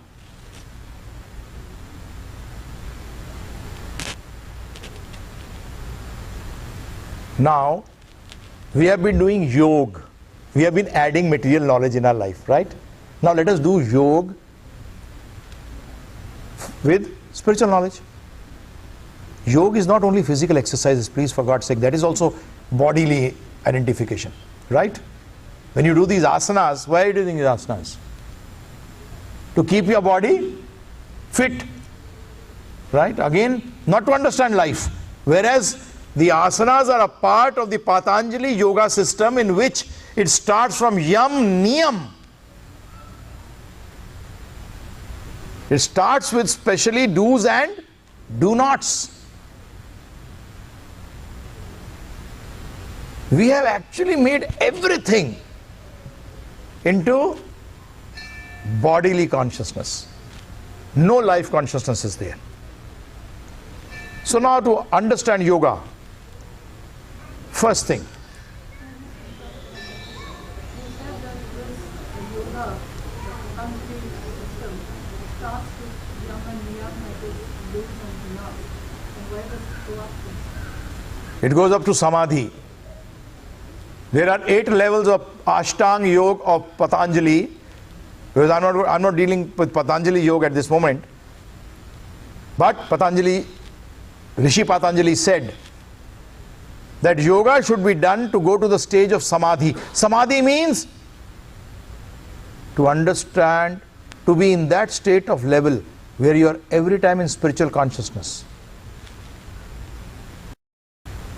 Now, we have been doing yoga. We have been adding material knowledge in our life, right? Now let us do yoga with spiritual knowledge. Yoga is not only physical exercises, please, for God's sake, that is also bodily identification, right? When you do these asanas, why are you doing these asanas? To keep your body fit, right? Again, not to understand life. Whereas the asanas are a part of the Patanjali yoga system, in which it starts from yam niyam. It starts with specially do's and do nots. We have actually made everything into bodily consciousness. No life consciousness is there. So now to understand yoga, first thing, You said that this yoga, the country system, starts with yama niyam, that is do's and don'ts. And where does it go up to? it goes up to samadhi. There are 8 levels of Ashtanga Yoga of Patanjali, because I'm not dealing with Patanjali Yoga at this moment. But Rishi Patanjali said that yoga should be done to go to the stage of samadhi. Samadhi means to understand, to be in that state of level where you are every time in spiritual consciousness.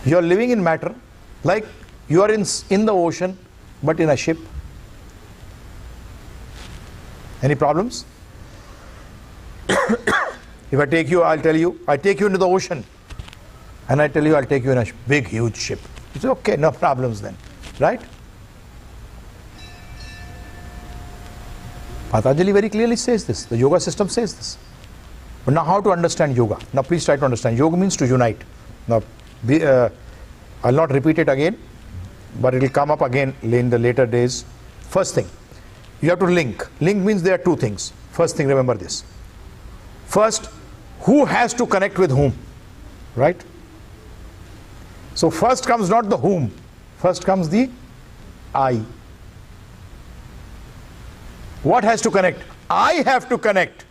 You are living in matter, like you are in the ocean, but in a ship. Any problems? If I take you, I'll tell you, I take you into the ocean, and I tell you I'll take you in a big, huge ship. You say, okay, no problems then, right? Patanjali very clearly says this. The yoga system says this. But now how to understand yoga? Now please try to understand. Yoga means to unite. Now I'll not repeat it again, but it will come up again in the later days. First thing, you have to link. Link means there are two things. First thing, remember this. First, who has to connect with whom? Right? So first comes not the whom, first comes the I. What has to connect? I have to connect.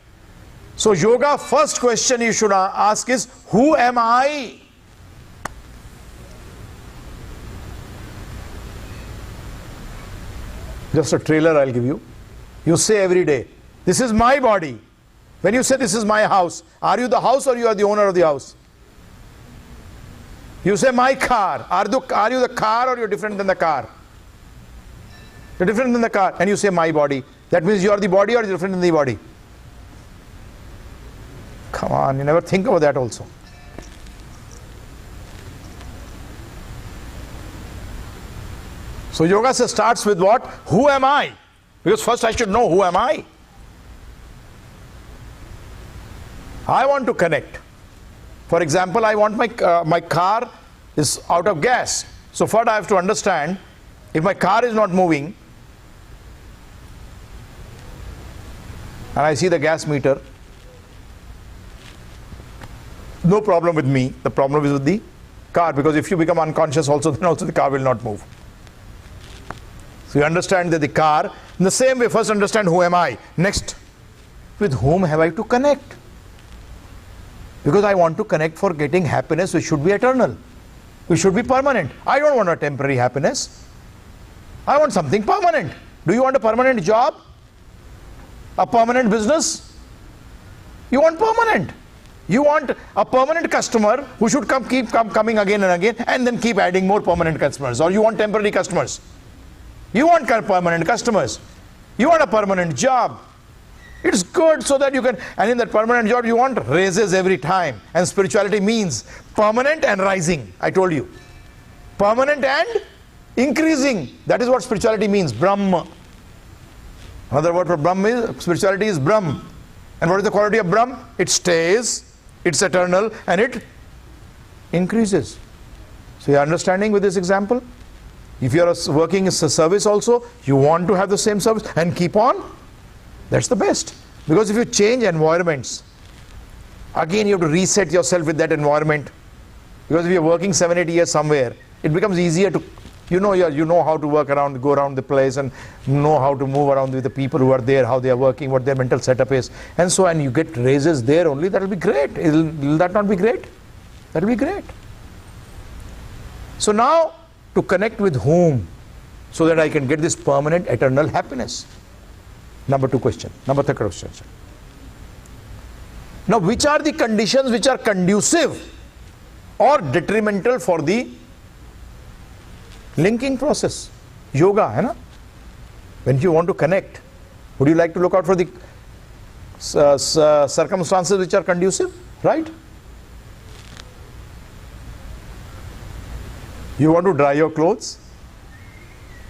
So yoga, first question you should ask is, who am I? Just a trailer I'll give you. You say every day, this is my body. When you say this is my house, are you the house or you are the owner of the house? You say my car. Are you the car or you're different than the car? You're different than the car. And you say my body. That means you are the body or you're different than the body? Come on, you never think about that also. So yoga starts with what? Who am I? Because first I should know who am I. I want to connect. For example, I want my car is out of gas. So first I have to understand, if my car is not moving, and I see the gas meter, no problem with me, the problem is with the car, because if you become unconscious also, then also the car will not move. So you understand that the car, in the same way, first understand who am I. Next, with whom have I to connect? Because I want to connect for getting happiness which should be eternal, which should be permanent. I don't want a temporary happiness. I want something permanent. Do you want a permanent job? A permanent business? You want permanent. You want a permanent customer who should keep coming again and again, and then keep adding more permanent customers. Or you want temporary customers. You want permanent customers. You want a permanent job. It's good so that you can, and in that permanent job you want raises every time. And spirituality means permanent and rising. I told you. Permanent and increasing. That is what spirituality means. Brahma. Another word for Brahma is, spirituality is Brahm. And what is the quality of Brahm? It stays, it's eternal, and it increases. So you are understanding with this example? If you are working as a service also, you want to have the same service and keep on. That's the best. Because if you change environments, again you have to reset yourself with that environment. Because if you're working 7-8 years somewhere, it becomes easier to, you know how to work around, go around the place and know how to move around with the people who are there, how they are working, what their mental setup is. And so, and you get raises there only, that will be great. Will that not be great? That will be great. So now, to connect with whom? So that I can get this permanent, eternal happiness. Number 2 question. Number 3 question. Now, which are the conditions which are conducive or detrimental for the linking process? Yoga, hai na? When you want to connect, would you like to look out for the circumstances which are conducive? Right? You want to dry your clothes,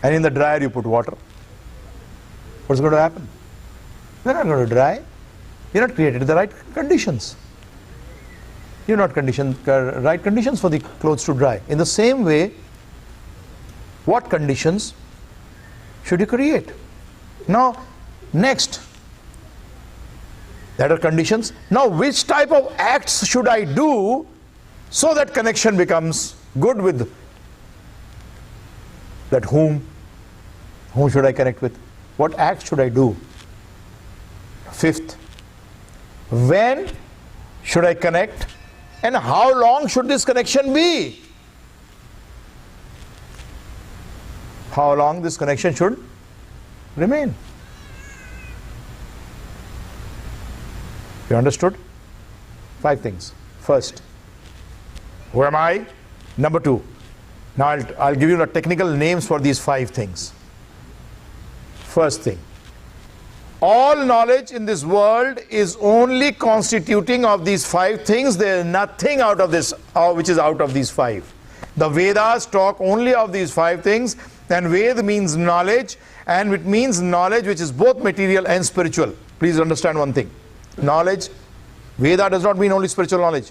and in the dryer you put water. What's going to happen? They're not going to dry. You're not created the right conditions. You're not right conditions for the clothes to dry. In the same way, what conditions should you create? Now, next, that are conditions. Now, which type of acts should I do so that connection becomes good with that whom? Whom should I connect with? What act should I do? 5th, when should I connect, and how long should this connection be? How long this connection should remain? You understood? 5 things. First, who am I? Number 2, now I'll give you the technical names for these 5 things. First thing, all knowledge in this world is only constituting of these 5 things. There is nothing out of this which is out of these 5. The Vedas talk only of these 5 things, and Ved means knowledge, and it means knowledge which is both material and spiritual. Please understand one thing. Knowledge Veda does not mean only spiritual knowledge.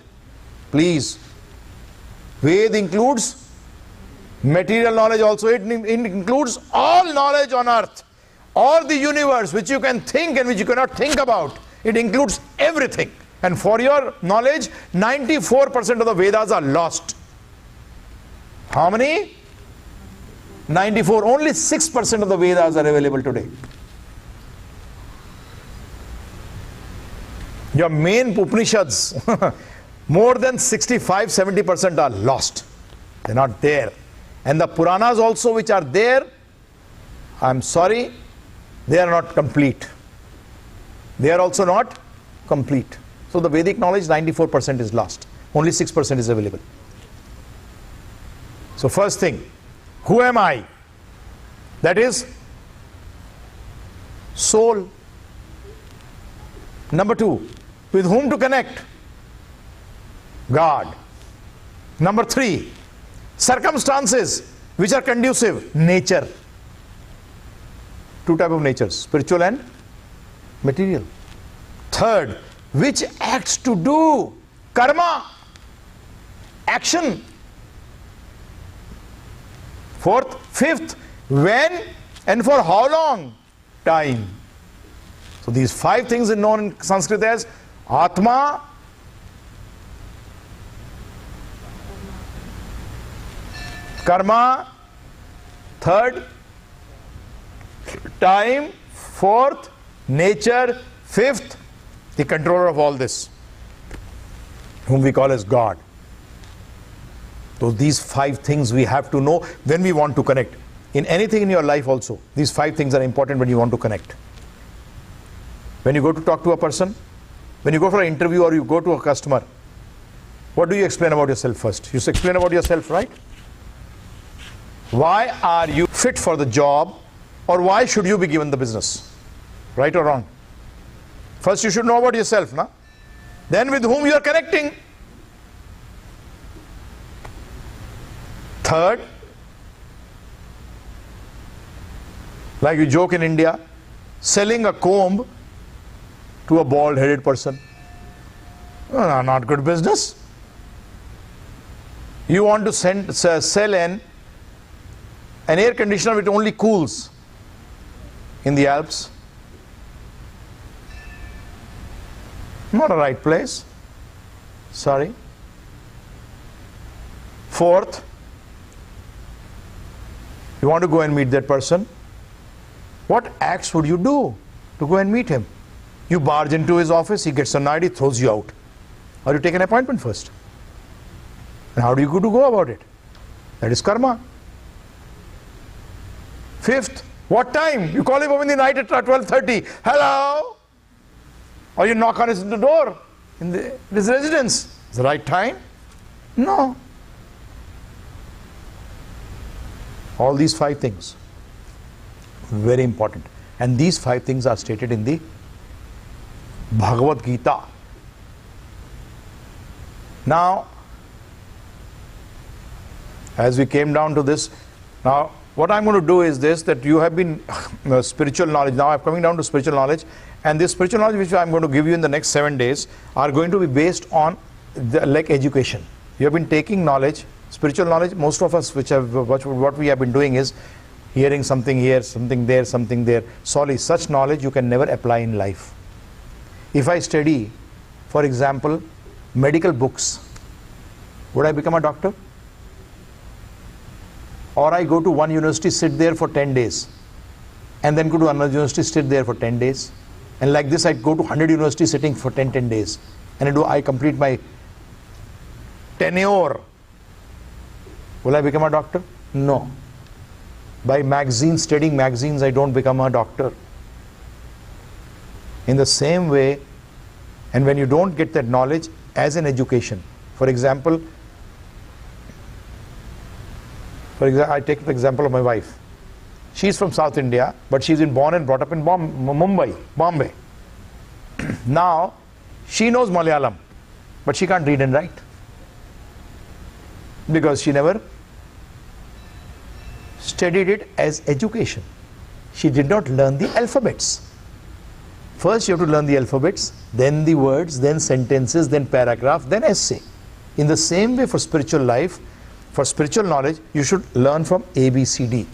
Please. Veda includes material knowledge also. It includes all knowledge on earth. All the universe which you can think and which you cannot think about. It includes everything. And for your knowledge, 94% of the Vedas are lost. How many? 94. Only 6% of the Vedas are available today. Your main Upanishads, more than 65-70% are lost. They're not there. And the Puranas also which are there, I'm sorry, they are not complete. They are also not complete. So the Vedic knowledge, 94% is lost. Only 6% is available. So first thing, who am I? That is soul. Number two, with whom to connect? God. Number three, circumstances which are conducive. Nature. Two types of natures, spiritual and material. Third, which acts to do? Karma. Action. Fourth, fifth, when and for how long? Time. So these five things are known in Sanskrit as Atma, Karma, third, time, fourth, nature, fifth, the controller of all this, whom we call as God. So these five things we have to know when we want to connect. In anything in your life also, these five things are important when you want to connect. When you go to talk to a person, when you go for an interview or you go to a customer, what do you explain about yourself first? You explain about yourself, right? Why are you fit for the job, or why should you be given the business? Right or wrong? First you should know about yourself, na? Then with whom you are connecting. Third, like you joke in India, selling a comb to a bald-headed person. Oh, not good business. You want to sell an air conditioner which only cools in the Alps. Not a right place. Sorry. Fourth, you want to go and meet that person. What acts would you do to go and meet him? You barge into his office, he gets annoyed, he throws you out. Or you take an appointment first. And how do you go about it? That is karma. Fifth, what time? You call him up in the night at 12:30. Hello? Or you knock on his door in his residence. Is the right time? No. All these five things, very important. And these five things are stated in the Bhagavad Gita. Now, as we came down to this, now what I'm going to do is this, that you have been spiritual knowledge. Now I'm coming down to spiritual knowledge, and this spiritual knowledge which I'm going to give you in the next 7 days are going to be based on like education. You have been taking knowledge, spiritual knowledge. Most of us what we have been doing is hearing something here, something there, something there. Sorry, such knowledge you can never apply in life. If I study, for example, medical books, would I become a doctor? Or I go to one university, sit there for 10 days, and then go to another university, sit there for 10 days. And like this, I go to 100 universities sitting for 10 days. And I complete my tenure. Will I become a doctor? No. By magazines, studying magazines, I don't become a doctor. In the same way, and when you don't get that knowledge as an education, for example, I take the example of my wife. She's from South India, but she's been born and brought up in Bombay. Now, she knows Malayalam, but she can't read and write. Because she never studied it as education. She did not learn the alphabets. First you have to learn the alphabets, then the words, then sentences, then paragraph, then essay. In the same way for spiritual life, for spiritual knowledge, you should learn from A, B, C, D.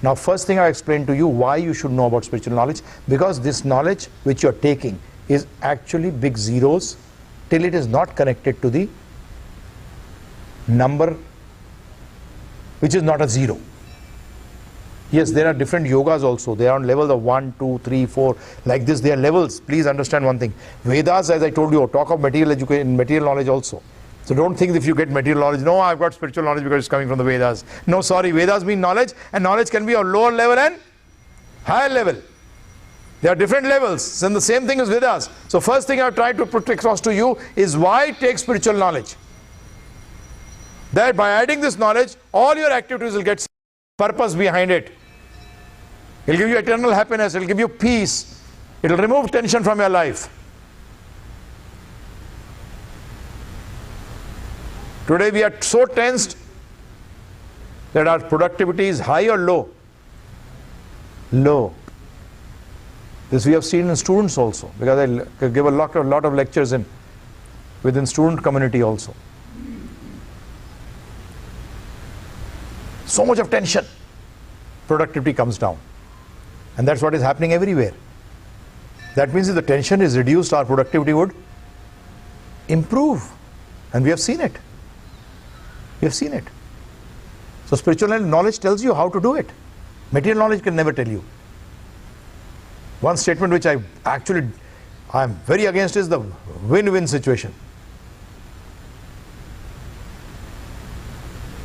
Now first thing I explained to you why you should know about spiritual knowledge, because this knowledge which you are taking is actually big zeros till it is not connected to the number which is not a zero. Yes, there are different yogas also. They are on levels of 1, 2, 3, 4, like this. They are levels. Please understand one thing. Vedas, as I told you, talk of material education, material knowledge also. So don't think if you get material knowledge, no, I've got spiritual knowledge because it's coming from the Vedas. No, sorry, Vedas mean knowledge, and knowledge can be of lower level and higher level. There are different levels, and the same thing is Vedas. So first thing I've tried to put across to you is why take spiritual knowledge. That by adding this knowledge, all your activities will get purpose behind it. It will give you eternal happiness, it will give you peace, it will remove tension from your life. Today we are so tensed that our productivity is high or low? Low. This we have seen in students also, because I give a lot of lectures within student community also. So much of tension, productivity comes down. And that's what is happening everywhere. That means if the tension is reduced, our productivity would improve. And we have seen it. We have seen it. So spiritual knowledge tells you how to do it. Material knowledge can never tell you. One statement which I am very against is the win-win situation.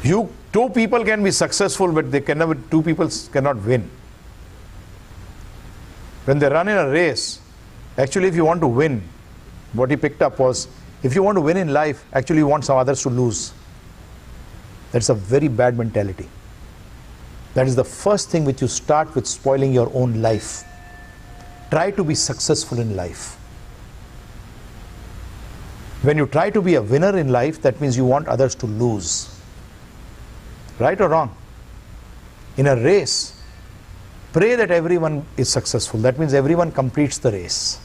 Two people can be successful, but two people cannot win. When they run in a race, actually if you want to win, what he picked up was, if you want to win in life, actually you want some others to lose. That's a very bad mentality. That is the first thing which you start with spoiling your own life. Try to be successful in life. When you try to be a winner in life, that means you want others to lose. Right or wrong? In a race, pray that everyone is successful. That means everyone completes the race.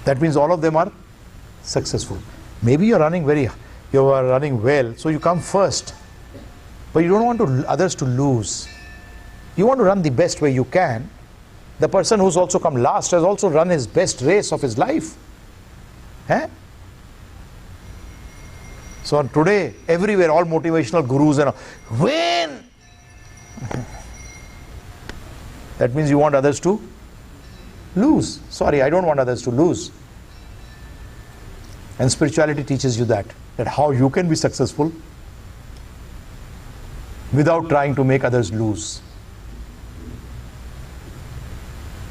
That means all of them are successful. Maybe you are running well, so you come first. But you don't want others to lose. You want to run the best way you can. The person who's also come last has also run his best race of his life. So today, everywhere, all motivational gurus and all, win! That means you want others to lose. Sorry, I don't want others to lose. And spirituality teaches you that how you can be successful without trying to make others lose.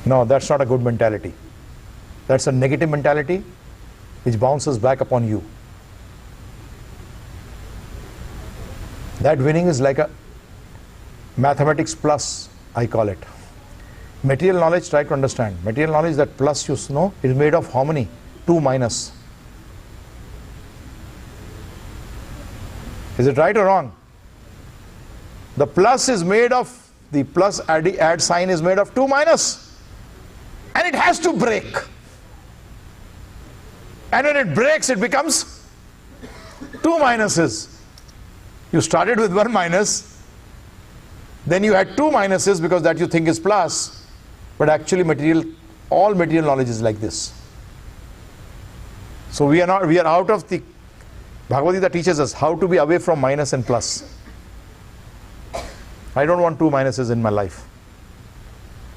No, that's not a good mentality. That's a negative mentality which bounces back upon you. That winning is like a mathematics plus, I call it. Material knowledge, try to understand. Material knowledge, that plus you know, is made of how many? 2 minus. Is it right or wrong? The plus is made of, the plus add sign is made of 2 minus. And it has to break. And when it breaks, it becomes 2 minuses. You started with 1 minus, then you had 2 minuses because that you think is plus, but actually all material knowledge is like this. So we are out of the, Bhagavad Gita teaches us how to be away from minus and plus. I don't want 2 minuses in my life.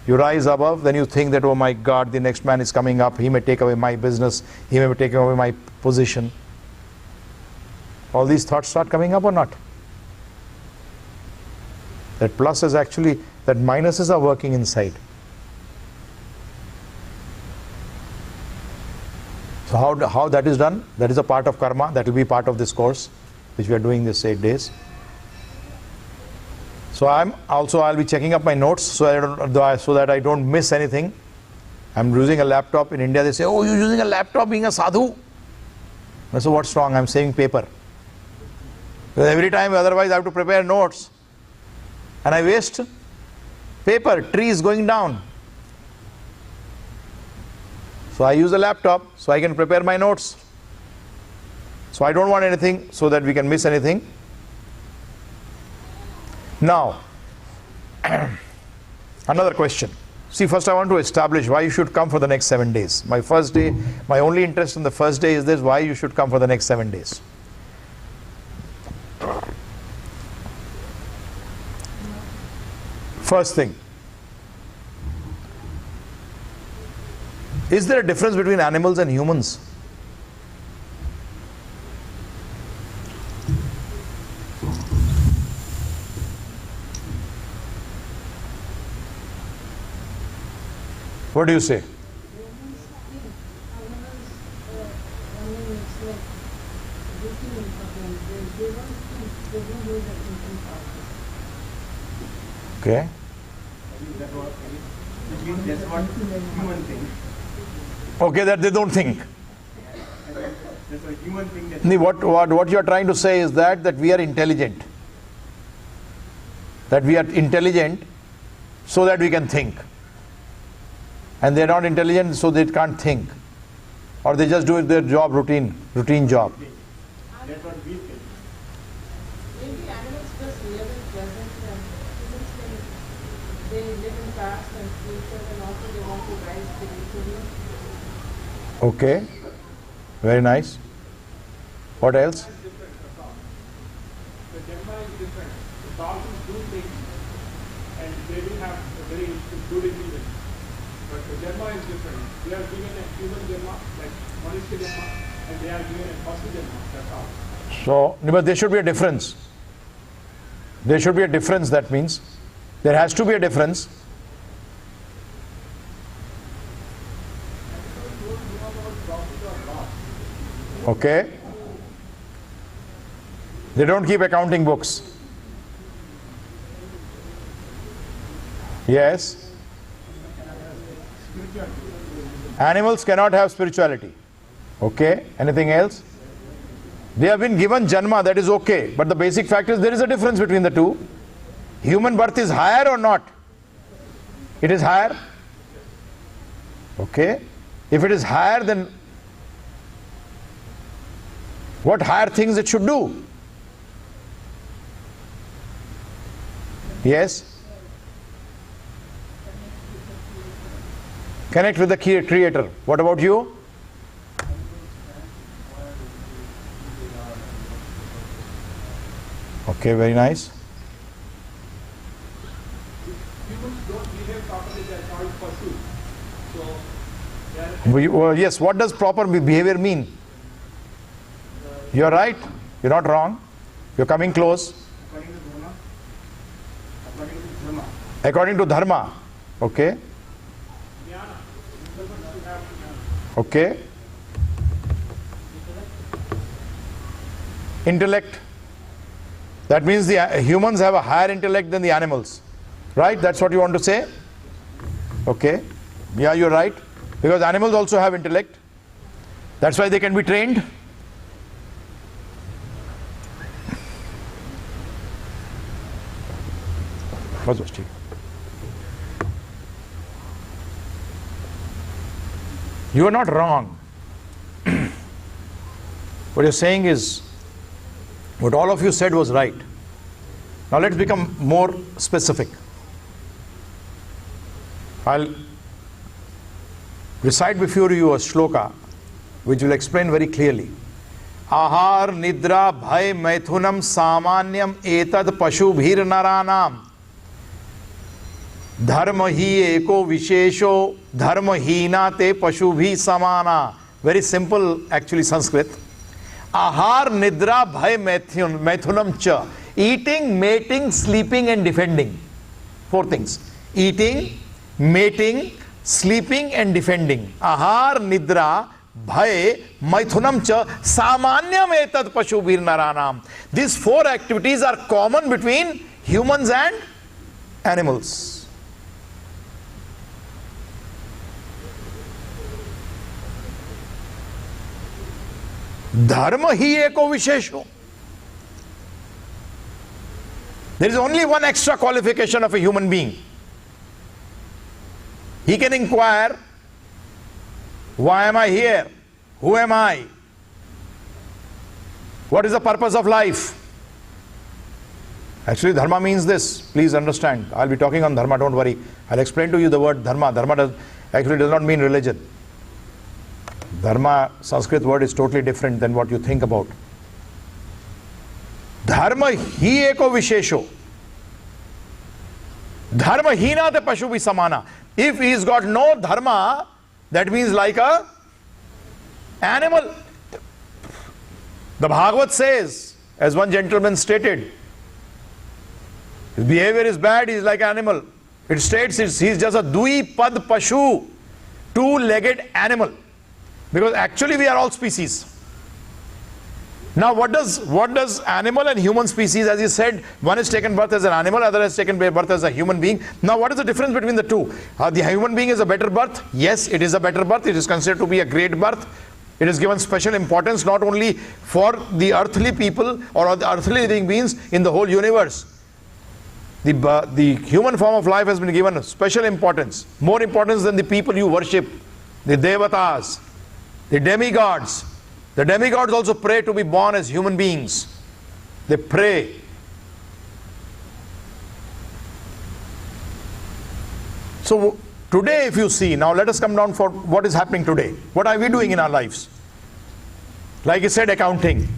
You rise above, then you think that, oh my God, the next man is coming up, he may take away my business, he may take away my position. All these thoughts start coming up or not? That plus is actually, that minuses are working inside. So how that is done? That is a part of karma. That will be part of this course, which we are doing this 8 days. So I'll be checking up my notes so that I don't miss anything. I'm using a laptop. In India they say, oh, you're using a laptop being a sadhu. I say, what's wrong? I'm saving paper. Because every time otherwise I have to prepare notes. And I waste paper, trees going down. So I use a laptop so I can prepare my notes. So I don't want anything so that we can miss anything. Now, another question. See, first I want to establish why you should come for the next 7 days. My first day, my only interest in the first day is this: why you should come for the next 7 days. First thing, is there a difference between animals and humans? What do you say? Okay. That's what human think. Okay, that they don't think. That's a human thing. That What you are trying to say is that we are intelligent. That we are intelligent so that we can think. And they are not intelligent so they can't think. Or they just do their job routine job. that's what we think. Maybe animals just live in present and humans they live in past and future, and also they want to rise spiritually. Okay. Very nice. What else? The Dharma is different. The dolphins do things and they will have a very good intelligence. But the Dharma is different. They are given a human Dharma, like Manushya Dharma, and they are given a Pasu Dharma. That's all. So, but there should be a difference. There should be a difference, that means. There has to be a difference. Okay. They don't keep accounting books. Yes. Animals cannot have spirituality. Okay. Anything else? They have been given janma, that is okay. But the basic fact is there is a difference between the two. Human birth is higher or not? It is higher. Okay. If it is higher, then what higher things it should do? Yes? Connect with the Creator. What about you? Okay, very nice. Humans don't behave properly, they are called Pasu. So, they are Yes, what does proper behavior mean? You are right. You're not wrong. You're coming close. According to Dharma. According to Dharma. According to dharma. Okay. jnana. Humans should have jnana. Okay. Intellect. That means the humans have a higher intellect than the animals. Right? That's what you want to say? Okay. Yeah, you're right. Because animals also have intellect. That's why they can be trained. You are not wrong. What you're saying is, what all of you said was right. Now let's become more specific. I'll recite before you a shloka which will explain very clearly. Ahar nidra bhay maithunam samanyam etad pashubhir naranam dharma hi eko vishesho dharma hina te pashubhi samana. Very simple actually Sanskrit. Ahar nidra bhay maithunam cha. Eating, mating, sleeping and defending. 4 things. Eating, mating, sleeping and defending. Ahar nidra bhay maithunam cha samanyam etad pashubhir naranam. These 4 activities are common between humans and animals. Dharma hi eko vishesho. There is only one extra qualification of a human being. He can inquire Why am I here? Who am I? What is the purpose of life? Actually, dharma means this. Please understand. I'll be talking on dharma, don't worry. I'll explain to you the word dharma. Dharma actually does not mean religion. Dharma, Sanskrit word, is totally different than what you think about. Dharma hi eko vishesho. Dharma hina te pashu vi samana. If he's got no dharma, that means like a animal. The Bhagavad says, as one gentleman stated, his behavior is bad, he's like an animal. It states he's just a dui pad pashu, two-legged animal. Because actually we are all species. Now what does animal and human species, as you said, one has taken birth as an animal, other has taken birth as a human being. Now what is the difference between the two? The human being is a better birth. Yes, it is a better birth. It is considered to be a great birth. It is given special importance not only for the earthly people or the earthly living beings in the whole universe. The human form of life has been given special importance, more importance than the people you worship, the devatas, the demigods. The demigods also pray to be born as human beings. They pray. So today, if you see, now let us come down for what is happening today. What are we doing in our lives? Like I said, accounting,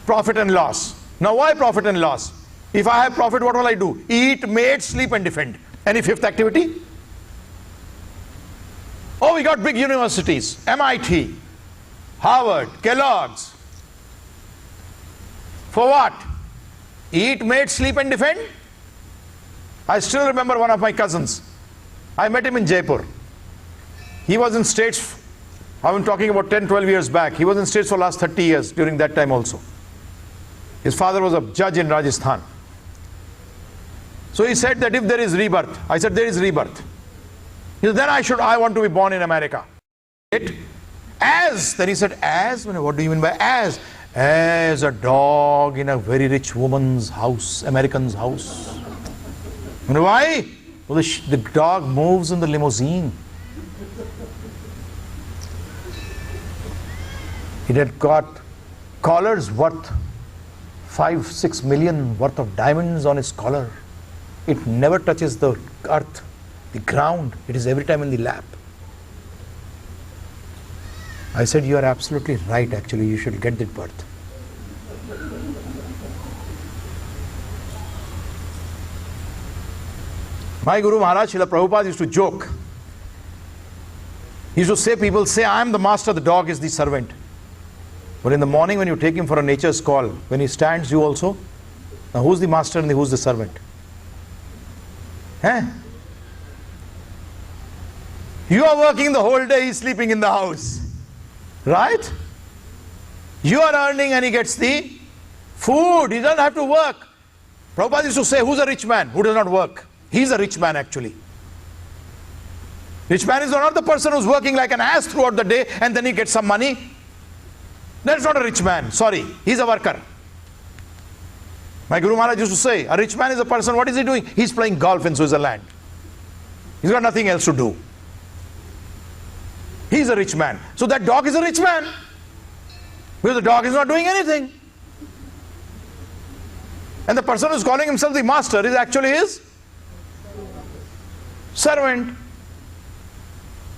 profit and loss. Now why profit and loss? If I have profit, what will I do? Eat, mate, sleep and defend. Any fifth activity? Oh, we got big universities, MIT, Harvard, Kellogg's. For what? Eat, mate, sleep and defend? I still remember one of my cousins. I met him in Jaipur. He was in States, I'm talking about 10, 12 years back. He was in States for the last 30 years during that time also. His father was a judge in Rajasthan. So he said that if there is rebirth, I said there is rebirth. He said, then I want to be born in America. As, then he said, as, what do you mean by as? As a dog in a very rich woman's house, American's house. You know why? Well, the dog moves in the limousine. It had got collars worth 5-6 million worth of diamonds on its collar. It never touches the earth, the ground. It is every time in the lap. I said, you are absolutely right, actually, you should get that birth. My Guru Maharaj, Srila Prabhupada used to joke. He used to say, people say, I am the master, the dog is the servant. But in the morning when you take him for a nature's call, when he stands, you also. Now who's the master and who's the servant? You are working the whole day, he's sleeping in the house. Right? You are earning and he gets the food. He doesn't have to work. Prabhupada used to say, who's a rich man? Who does not work? He's a rich man actually. Rich man is not the person who's working like an ass throughout the day and then he gets some money. That's not a rich man. Sorry. He's a worker. My Guru Maharaj used to say, a rich man is a person, what is he doing? He's playing golf in Switzerland. He's got nothing else to do. He's a rich man. So that dog is a rich man. Because the dog is not doing anything. And the person who's calling himself the master is actually his servant.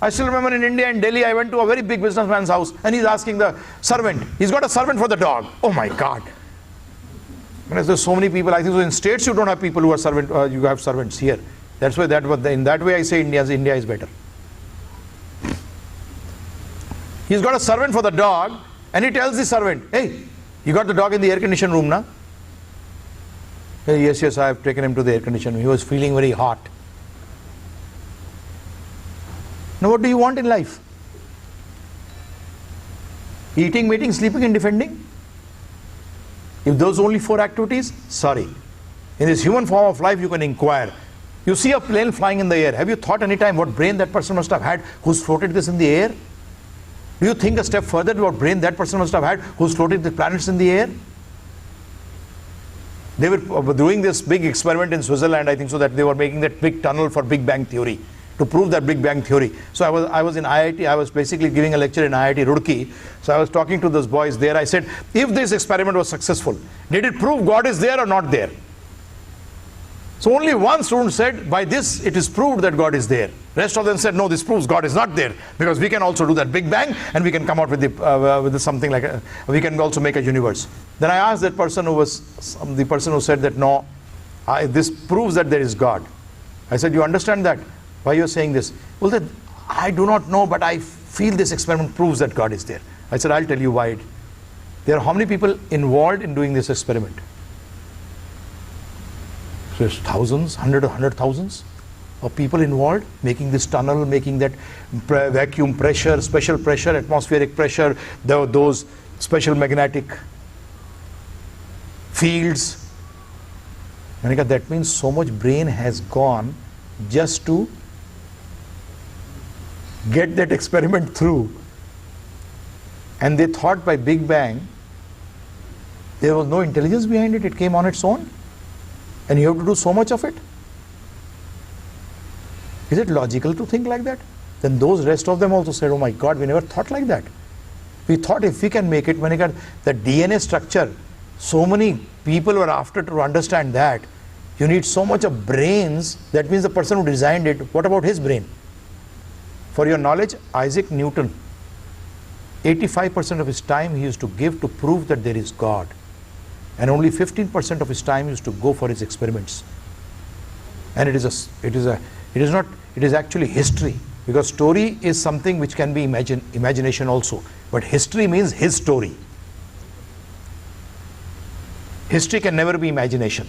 I still remember in India, in Delhi, I went to a very big businessman's house and he's asking the servant. He's got a servant for the dog. Oh my God. Because there's so many people, I think so in states you don't have people who are servant, you have servants here. That's why in that way I say India is better. He's got a servant for the dog and he tells the servant, hey, you got the dog in the air conditioned room now? Hey, yes, I have taken him to the air conditioned room. He was feeling very hot. Now what do you want in life? Eating, mating, sleeping and defending? If those are only 4 activities, sorry. In this human form of life you can inquire. You see a plane flying in the air. Have you thought any time what brain that person must have had who's floated this in the air? Do you think a step further to what brain that person must have had who's floated the planets in the air? They were doing this big experiment in Switzerland, I think so, that they were making that big tunnel for Big Bang Theory. to prove that Big Bang theory. So I was in IIT, I was basically giving a lecture in IIT Roorkee. So I was talking to those boys there. I said, if this experiment was successful, did it prove God is there or not there? So only one student said, by this it is proved that God is there. Rest of them said, no, this proves God is not there, because we can also do that Big Bang and we can come out with something like we can also make a universe. Then I asked that person who said that no, this proves that there is God. I said, you understand that? Why you are saying this? Well, that I do not know, but I feel this experiment proves that God is there. I said, I'll tell you why. There are how many people involved in doing this experiment? So there's thousands, hundred thousands of people involved, making this tunnel, making that vacuum pressure, special pressure, atmospheric pressure, those special magnetic fields. Manika, that means so much brain has gone just to get that experiment through. And they thought by Big Bang, there was no intelligence behind it, it came on its own. And you have to do so much of it. Is it logical to think like that? Then those rest of them also said, oh my God, we never thought like that. We thought if we can make it, when you got the DNA structure, so many people were after to understand that. You need so much of brains, that means the person who designed it, what about his brain? For your knowledge, Isaac Newton, 85% of his time he used to give to prove that there is God. And only 15% of his time used to go for his experiments. And it is actually history, because story is something which can be imagination also, but history means his story. History can never be imagination.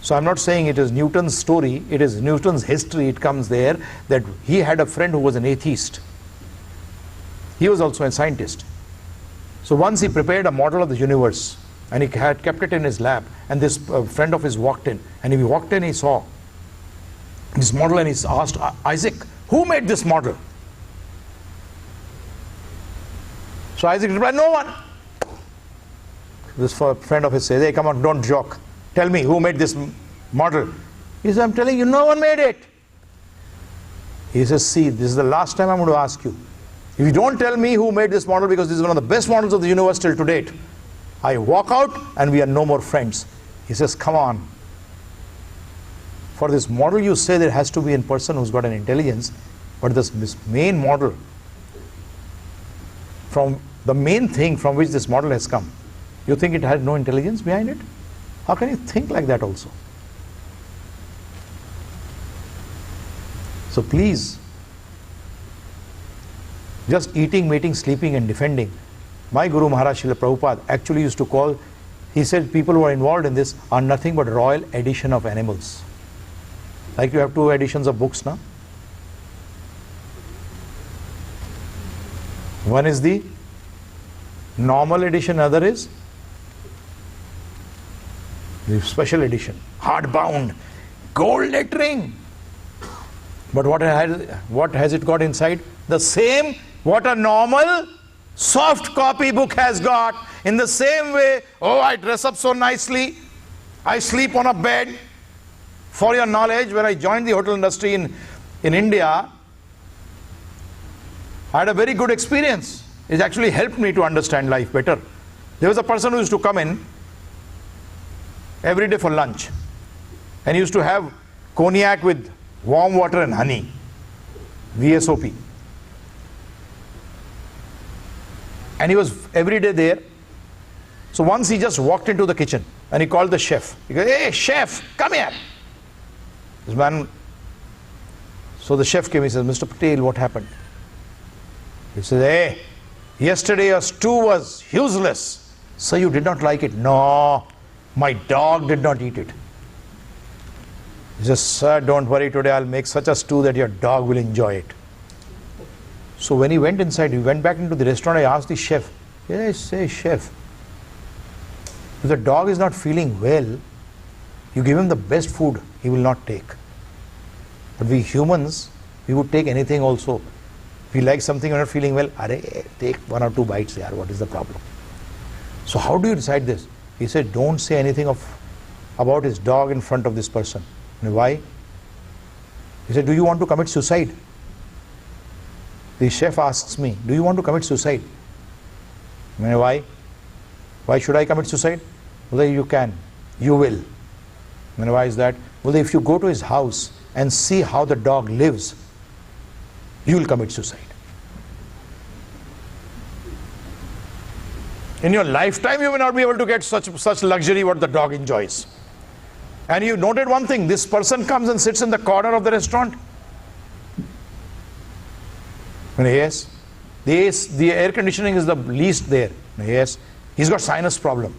So I'm not saying it is Newton's story, it is Newton's history. It comes there that he had a friend who was an atheist. He was also a scientist. So once he prepared a model of the universe, and he had kept it in his lab, and this friend of his walked in, and he walked in, he saw this model, and he asked Isaac, who made this model? So Isaac replied, no one. This friend of his says, hey, come on, don't joke, tell me who made this model. He says, I'm telling you, no one made it. He says, see, this is the last time I'm going to ask you. If you don't tell me who made this model, because this is one of the best models of the universe till to date, I walk out and we are no more friends. He says, come on. For this model you say there has to be a person who's got an intelligence, but this main model, from the main thing from which this model has come, you think it has no intelligence behind it? How can you think like that also? So please, just eating, mating, sleeping and defending. My Guru Maharaj Srila Prabhupada actually used to call, he said people who are involved in this are nothing but royal edition of animals. Like you have 2 editions of books now. One is the normal edition, other is the special edition, hardbound, gold lettering. But what has it got inside? The same what a normal soft copy book has got. In the same way, oh, I dress up so nicely, I sleep on a bed. For your knowledge, when I joined the hotel industry in India, I had a very good experience. It actually helped me to understand life better. There was a person who used to come in every day for lunch, and he used to have cognac with warm water and honey, VSOP. And he was every day there. So once he just walked into the kitchen and he called the chef. He goes, hey chef, come here. This man, so the chef came, he says, Mr. Patel, what happened? He says, hey, yesterday your stew was useless. So you did not like it? No, my dog did not eat it. He says, sir, don't worry, today I'll make such a stew that your dog will enjoy it. So when he went inside, he went back into the restaurant, I asked the chef, yes, hey chef, if the dog is not feeling well, you give him the best food, he will not take. But we humans, we would take anything also. If we like something, we're not feeling well, take 1 or 2 bites there, what is the problem? So how do you decide this? He said, don't say anything about his dog in front of this person. And why? He said, do you want to commit suicide? The chef asks me, do you want to commit suicide? I mean, why? Why should I commit suicide? Well, you can. You will. I mean, why is that? Well, if you go to his house and see how the dog lives, you will commit suicide. In your lifetime, you may not be able to get such luxury what the dog enjoys. And you noted one thing, this person comes and sits in the corner of the restaurant. Yes, the air conditioning is the least there. Yes, he's got sinus problem.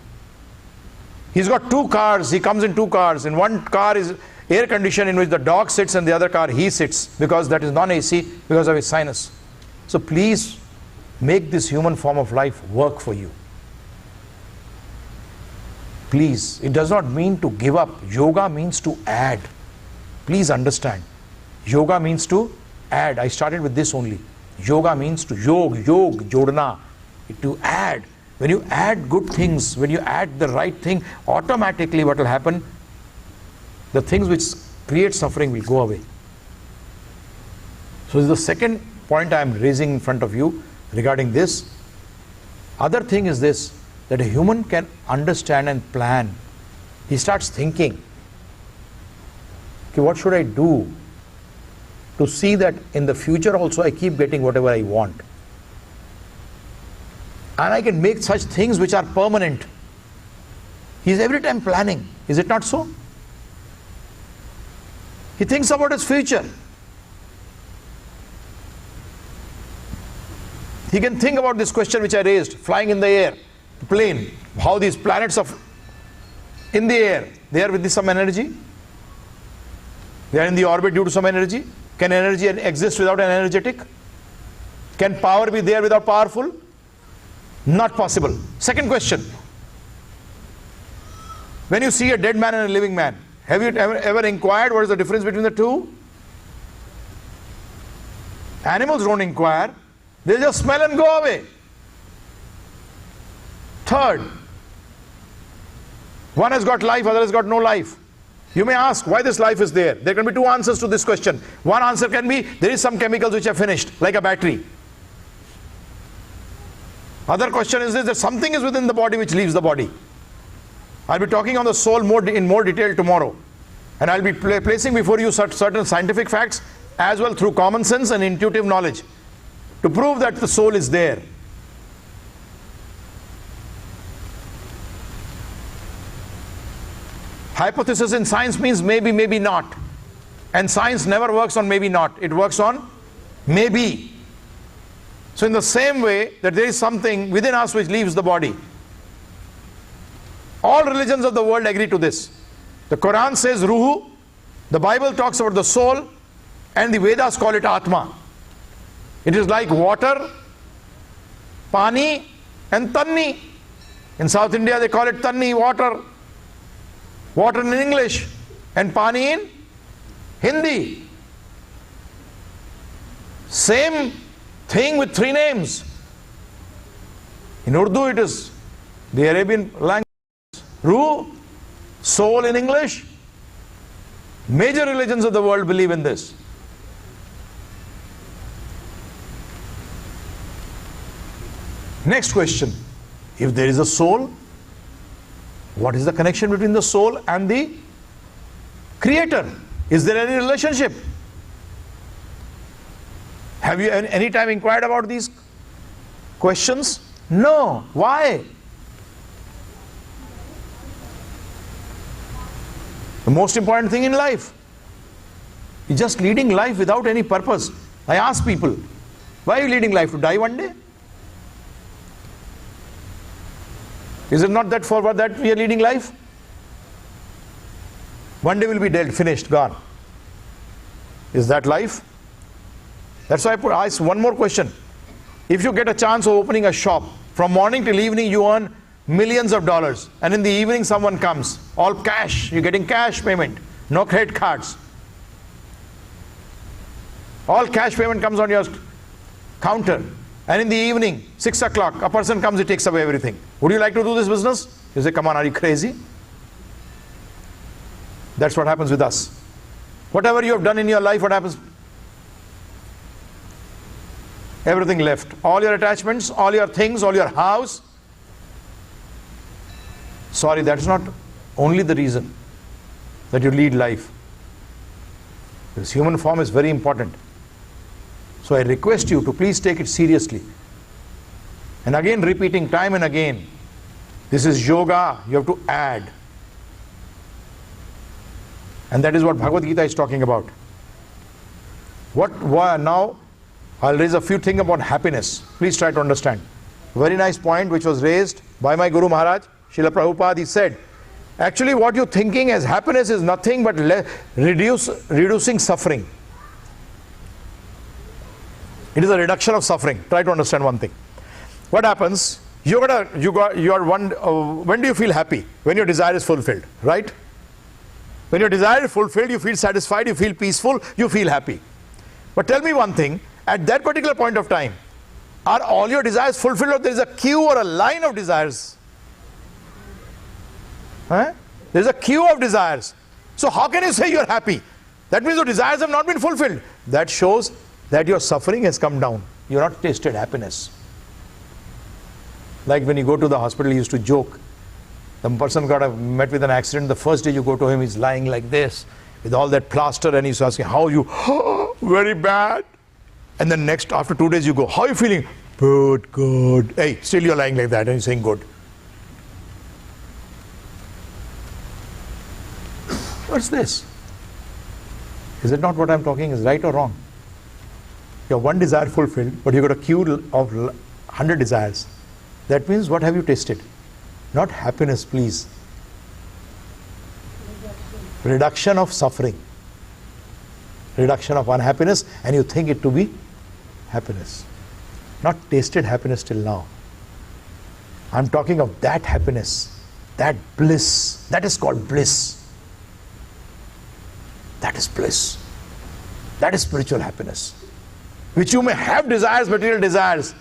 He's got 2 cars, he comes in 2 cars. In one car is air conditioned in which the dog sits, and the other car he sits, because that is non-AC because of his sinus. So please make this human form of life work for you. Please, it does not mean to give up. Yoga means to add. Please understand. Yoga means to add. I started with this only. Yoga means to jodna, to add. When you add good things, when you add the right thing, automatically what will happen? The things which create suffering will go away. So this is the second point I am raising in front of you regarding this. Other thing is this, that a human can understand and plan. He starts thinking, okay, what should I do to see that in the future also I keep getting whatever I want? And I can make such things which are permanent. He is every time planning. Is it not so? He thinks about his future. He can think about this question which I raised, flying in the air, plane, how these planets are in the air, they are with some energy. They are in the orbit due to some energy. Can energy exist without an energetic? Can power be there without powerful? Not possible. Second question. When you see a dead man and a living man, have you ever inquired what is the difference between the two? Animals don't inquire. They just smell and go away. Third, one has got life, other has got no life. You may ask why this life is there. There can be 2 answers to this question. One answer can be, there is some chemicals which are finished, like a battery. Other question is this, that something is within the body which leaves the body. I'll be talking on the soul in more detail tomorrow. And I'll be placing before you certain scientific facts as well through common sense and intuitive knowledge to prove that the soul is there. Hypothesis in science means maybe, maybe not. And science never works on maybe not. It works on maybe. So in the same way that there is something within us which leaves the body. All religions of the world agree to this. The Quran says Ruhu, the Bible talks about the soul, and the Vedas call it Atma. It is like water, Pani and Tanni. In South India they call it Tanni, water. Water in English and Pani in Hindi. Same thing with 3 names. In Urdu it is the Arabian language. Ruh, soul in English. Major religions of the world believe in this. Next question. If there is a soul, what is the connection between the soul and the Creator? Is there any relationship? Have you any time inquired about these questions? No. Why? The most important thing in life is just leading life without any purpose. I ask people, why are you leading life? To die one day? Is it not that for that we are leading life? One day we'll be dead, finished, gone. Is that life? That's why I ask one more question. If you get a chance of opening a shop, from morning till evening you earn millions of dollars, and in the evening someone comes, all cash, you're getting cash payment, no credit cards. All cash payment comes on your counter, and in the evening, 6 o'clock, a person comes, he takes away everything. Would you like to do this business? You say, come on, are you crazy? That's what happens with us. Whatever you have done in your life, what happens? Everything left. All your attachments, all your things, all your house. Sorry, that's not only the reason that you lead life. This human form is very important. So I request you to please take it seriously. And again, repeating time and again, this is yoga, you have to add. And that is what Bhagavad Gita is talking about. Now, I'll raise a few things about happiness. Please try to understand. Very nice point which was raised by my Guru Maharaj, Srila Prabhupada. He said, actually what you're thinking as happiness is nothing but reducing suffering. It is a reduction of suffering. Try to understand one thing. What happens? When do you feel happy? When your desire is fulfilled, right? When your desire is fulfilled, you feel satisfied, you feel peaceful, you feel happy. But tell me one thing, at that particular point of time, are all your desires fulfilled, or there is a queue or a line of desires? There is a queue of desires. So how can you say you are happy? That means your desires have not been fulfilled. That shows that your suffering has come down. You have not tasted happiness. Like when you go to the hospital, you used to joke. The person met with an accident. The first day you go to him, he's lying like this with all that plaster, and he's asking, how are you? Very bad. And then next, after 2 days, you go, how are you feeling? Good, good. Hey, still you're lying like that and you're saying good. What's this? Is it not what I'm talking is right or wrong? You have one desire fulfilled, but you got a queue of 100 desires. That means what have you tasted? Not happiness, please. Reduction of suffering. Reduction of unhappiness, and you think it to be happiness. Not tasted happiness till now. I'm talking of that happiness, that bliss. That is called bliss. That is bliss. That is spiritual happiness. Which you may have desires, material desires.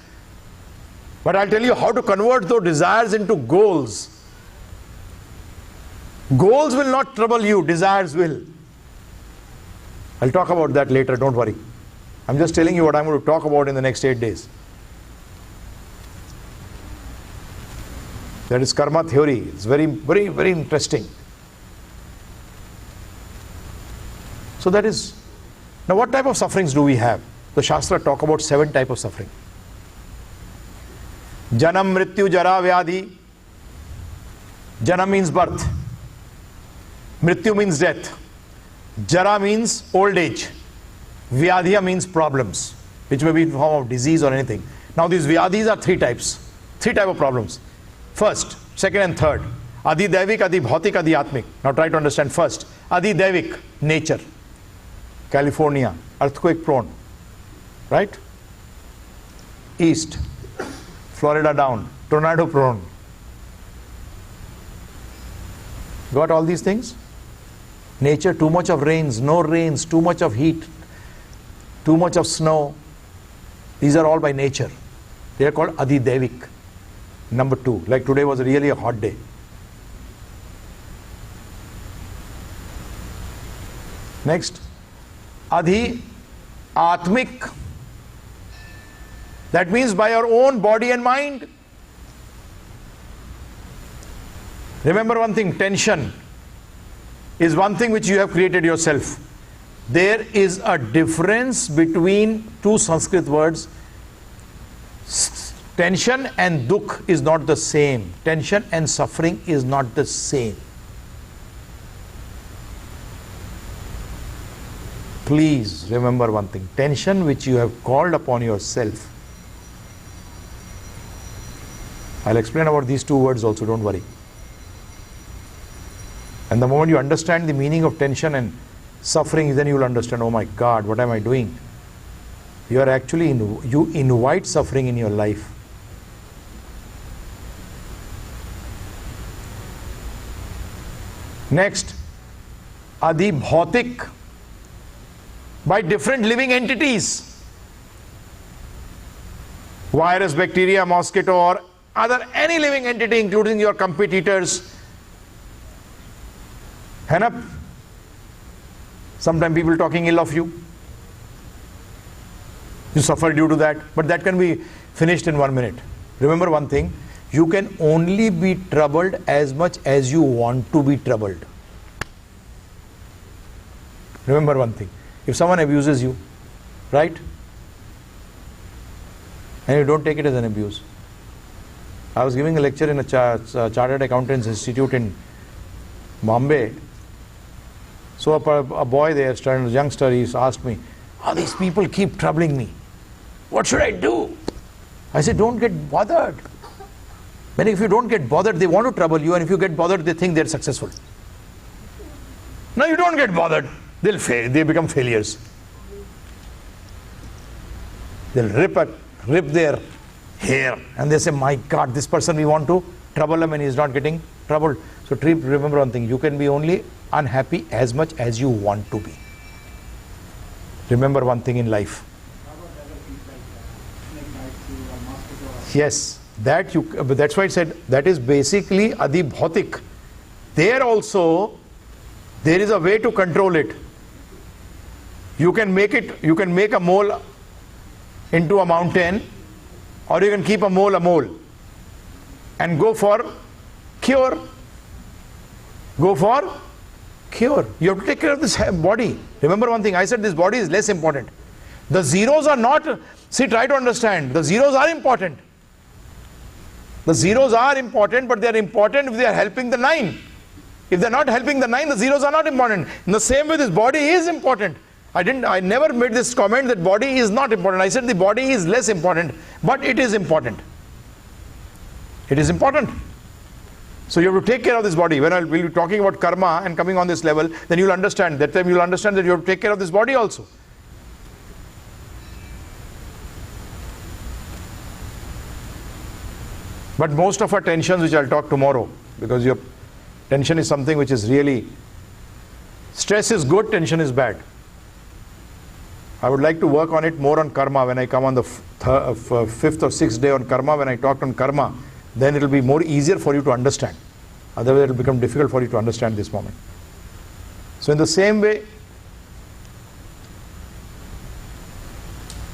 But I'll tell you how to convert those desires into goals. Goals will not trouble you, desires will. I'll talk about that later, don't worry. I'm just telling you what I'm going to talk about in the next 8 days. That is karma theory. It's very, very, very interesting. So that is, now what type of sufferings do we have? The Shastra talk about 7 types of suffering. Janam, Mrityu, Jara, Vyadhi. Janam means birth. Mrityu means death. Jara means old age. Vyadhiya means problems, which may be in the form of disease or anything. Now these Vyadhis are 3 types. 3 types of problems. First, second and third. Adi Devik, Adi Bhautik, Adi Atmik. Now try to understand first. Adi Devik, nature. California, earthquake prone. Right? East, Florida down, tornado prone. Got all these things? Nature, too much of rains, no rains, too much of heat, too much of snow. These are all by nature. They are called Adi Devik. Number 2, like today was really a hot day. Next, Adi Atmik. That means by your own body and mind. Remember one thing, tension is one thing which you have created yourself. There is a difference between 2 Sanskrit words. Tension and dukh is not the same. Tension and suffering is not the same. Please remember one thing. Tension which you have called upon yourself. I'll explain about these 2 words also, don't worry. And the moment you understand the meaning of tension and suffering, then you will understand, oh my God, what am I doing? You are actually, you invite suffering in your life. Next, Adi Bhautik, by different living entities. Virus, bacteria, mosquito, or any living entity, including your competitors. है ना? Sometimes people talking ill of you. You suffer due to that. But that can be finished in 1 minute. Remember one thing, you can only be troubled as much as you want to be troubled. Remember one thing, if someone abuses you, right? And you don't take it as an abuse. I was giving a lecture in a Chartered Accountants Institute in Bombay. So a boy there, a youngster, he asked me, these people keep troubling me. What should I do? I said, don't get bothered. But if you don't get bothered, they want to trouble you, and if you get bothered, they think they're successful. No, you don't get bothered. They'll fail. They become failures. They'll rip their hair, and they say, my God, this person, we want to trouble him and he's not getting troubled. So remember one thing, you can be only unhappy as much as you want to be. Remember one thing in life. Yes, that's why I said that is basically Adi Bhautik. There also, there is a way to control it. You can make a mole into a mountain, or you can keep a mole and go for cure. Go for cure. You have to take care of this body. Remember one thing, I said this body is less important. The zeros are not, see, try to understand, the zeros are important. The zeros are important, but they are important if they are helping the 9. If they are not helping the 9, the zeros are not important. In the same way, this body is important. I never made this comment that body is not important. I said the body is less important, but it is important. It is important. So you have to take care of this body. When we'll be talking about karma and coming on this level, then you'll understand. That time you'll understand that you have to take care of this body also. But most of our tensions, which I'll talk tomorrow, because your tension is something which is really, stress is good, tension is bad. I would like to work on it more on karma when I come on the 5th or 6th day on karma. When I talk on karma, then it will be more easier for you to understand. Otherwise it will become difficult for you to understand this moment. So in the same way,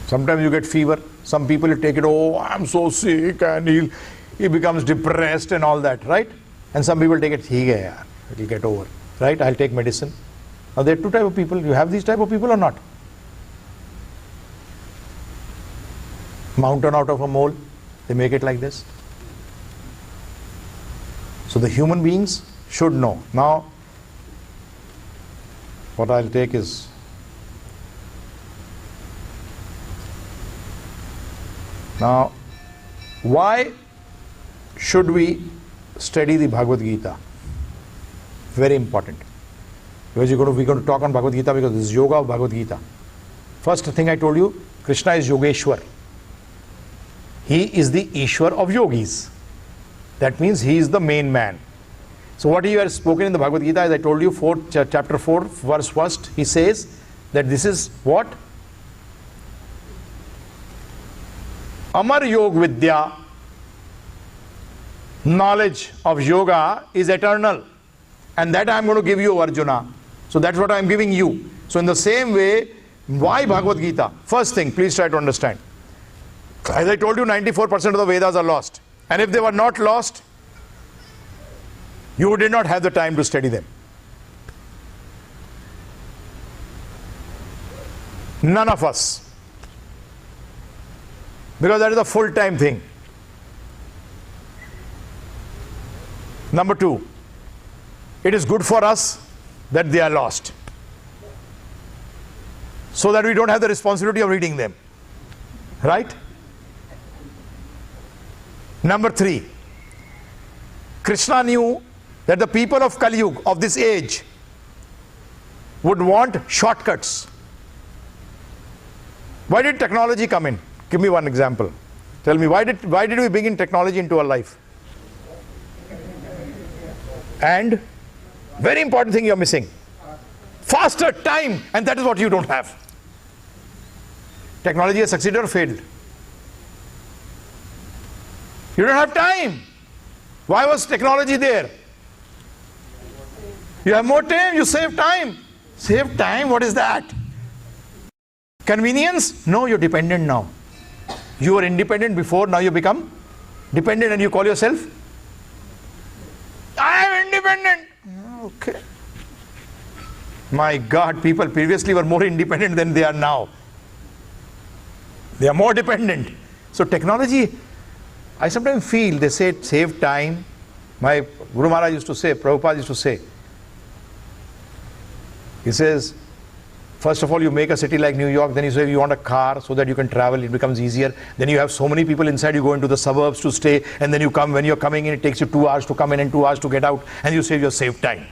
sometimes you get fever. Some people you take it, oh, I'm so sick, and he becomes depressed and all that, right? And some people take it, it will get over, right? I'll take medicine. Now there are two types of people. You have these type of people or not? Mountain out of a mole, they make it like this. So the human beings should know. Now, what I'll take is, now, why should we study the Bhagavad Gita? Very important. Because we're going to talk on Bhagavad Gita, because this is yoga of Bhagavad Gita. First thing I told you, Krishna is Yogeshwar. He is the Ishwar of yogis. That means he is the main man. So what he has spoken in the Bhagavad Gita, as I told you, chapter 4, verse 1, he says that this is what? Amar Yog Vidya, knowledge of yoga is eternal. And that I am going to give you, Arjuna. So that's what I am giving you. So in the same way, why Bhagavad Gita? First thing, please try to understand. As I told you, 94% of the Vedas are lost. And if they were not lost, you did not have the time to study them. None of us. Because that is a full-time thing. Number 2, it is good for us that they are lost, so that we don't have the responsibility of reading them. Right? Number 3, Krishna knew that the people of Kali Yuga, of this age, would want shortcuts. Why did technology come in? Give me one example. Tell me, why did we bring in technology into our life? And very important thing you're missing, faster time, and that is what you don't have. Technology has succeeded or failed? You don't have time. Why was technology there? You have more time, you save time. Save time, what is that? Convenience? No, you're dependent now. You were independent before, now you become dependent and you call yourself, I am independent. Okay. My God, people previously were more independent than they are now. They are more dependent. So technology, I sometimes feel, they say save time. My Guru Maharaj used to say, Prabhupada used to say, he says, first of all, you make a city like New York, then you say you want a car so that you can travel, it becomes easier. Then you have so many people inside, you go into the suburbs to stay, and then you come, when you're coming in, it takes you 2 hours to come in and 2 hours to get out, and you say you save time.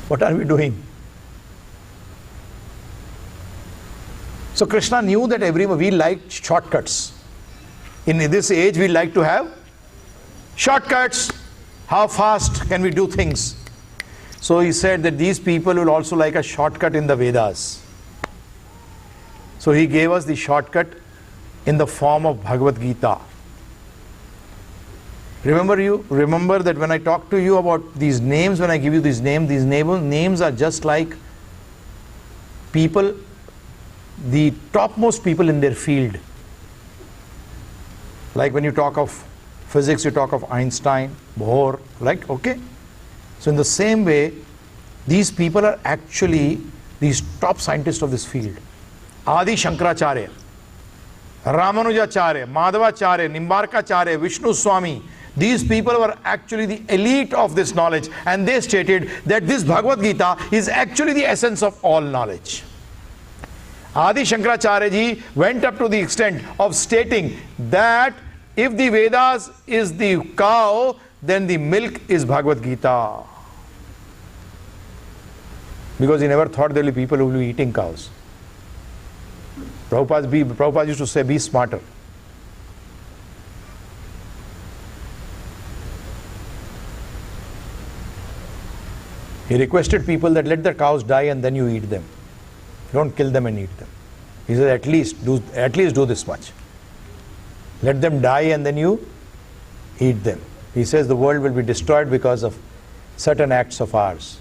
What are we doing? So Krishna knew that we like shortcuts. In this age, we like to have shortcuts. How fast can we do things? So he said that these people will also like a shortcut in the Vedas. So he gave us the shortcut in the form of Bhagavad Gita. Remember that when I talk to you about these names, when I give you these names are just like people, the topmost people in their field. Like when you talk of physics, you talk of Einstein, Bohr, right? Okay. So in the same way, these people are actually these top scientists of this field. Adi Shankaracharya, Ramanujacharya, Madhavacharya, Nimbarkacharya, Vishnu Swami. These people were actually the elite of this knowledge, and they stated that this Bhagavad Gita is actually the essence of all knowledge. Adi Shankaracharya ji went up to the extent of stating that if the Vedas is the cow, then the milk is Bhagavad Gita. Because he never thought there will be people who will be eating cows. Prabhupada used to say, be smarter. He requested people that let the cows die and then you eat them. Don't kill them and eat them. He said, at least do this much. Let them die and then you eat them. He says the world will be destroyed because of certain acts of ours.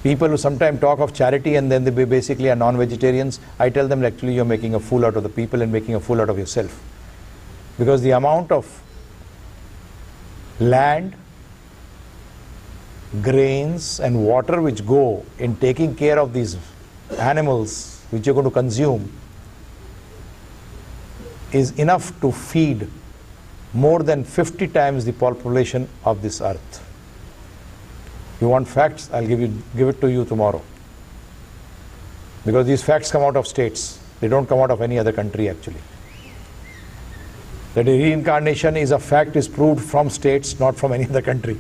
People who sometimes talk of charity and then they basically are non-vegetarians, I tell them actually you're making a fool out of the people and making a fool out of yourself. Because the amount of land, grains and water which go in taking care of these animals which you're going to consume is enough to feed more than 50 times the population of this earth. You want facts? I'll give it to you tomorrow. Because these facts come out of states. They don't come out of any other country actually. That reincarnation is a fact is proved from states, not from any other country.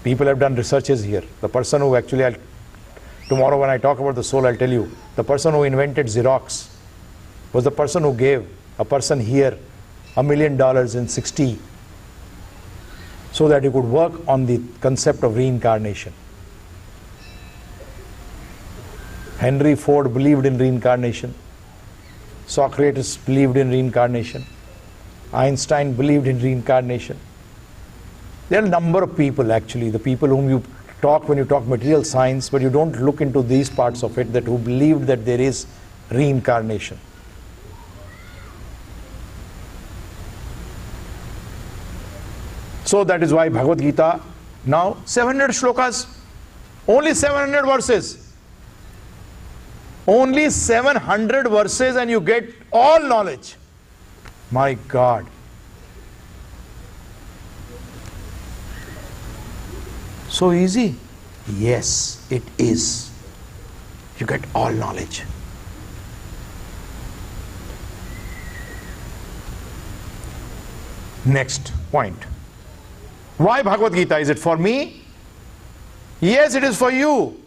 People have done researches here. The person who actually, tomorrow when I talk about the soul, I'll tell you, the person who invented Xerox was the person who gave a person here $1 million in 60 so that he could work on the concept of reincarnation. Henry Ford believed in reincarnation. Socrates believed in reincarnation. Einstein believed in reincarnation. There are a number of people actually, the people whom you talk when you talk material science, but you don't look into these parts of it, that who believed that there is reincarnation. So that is why Bhagavad Gita, now 700 shlokas, only 700 verses. Only 700 verses and you get all knowledge. My God. So easy? Yes, it is. You get all knowledge. Next point. Why Bhagavad Gita? Is it for me? Yes, it is for you.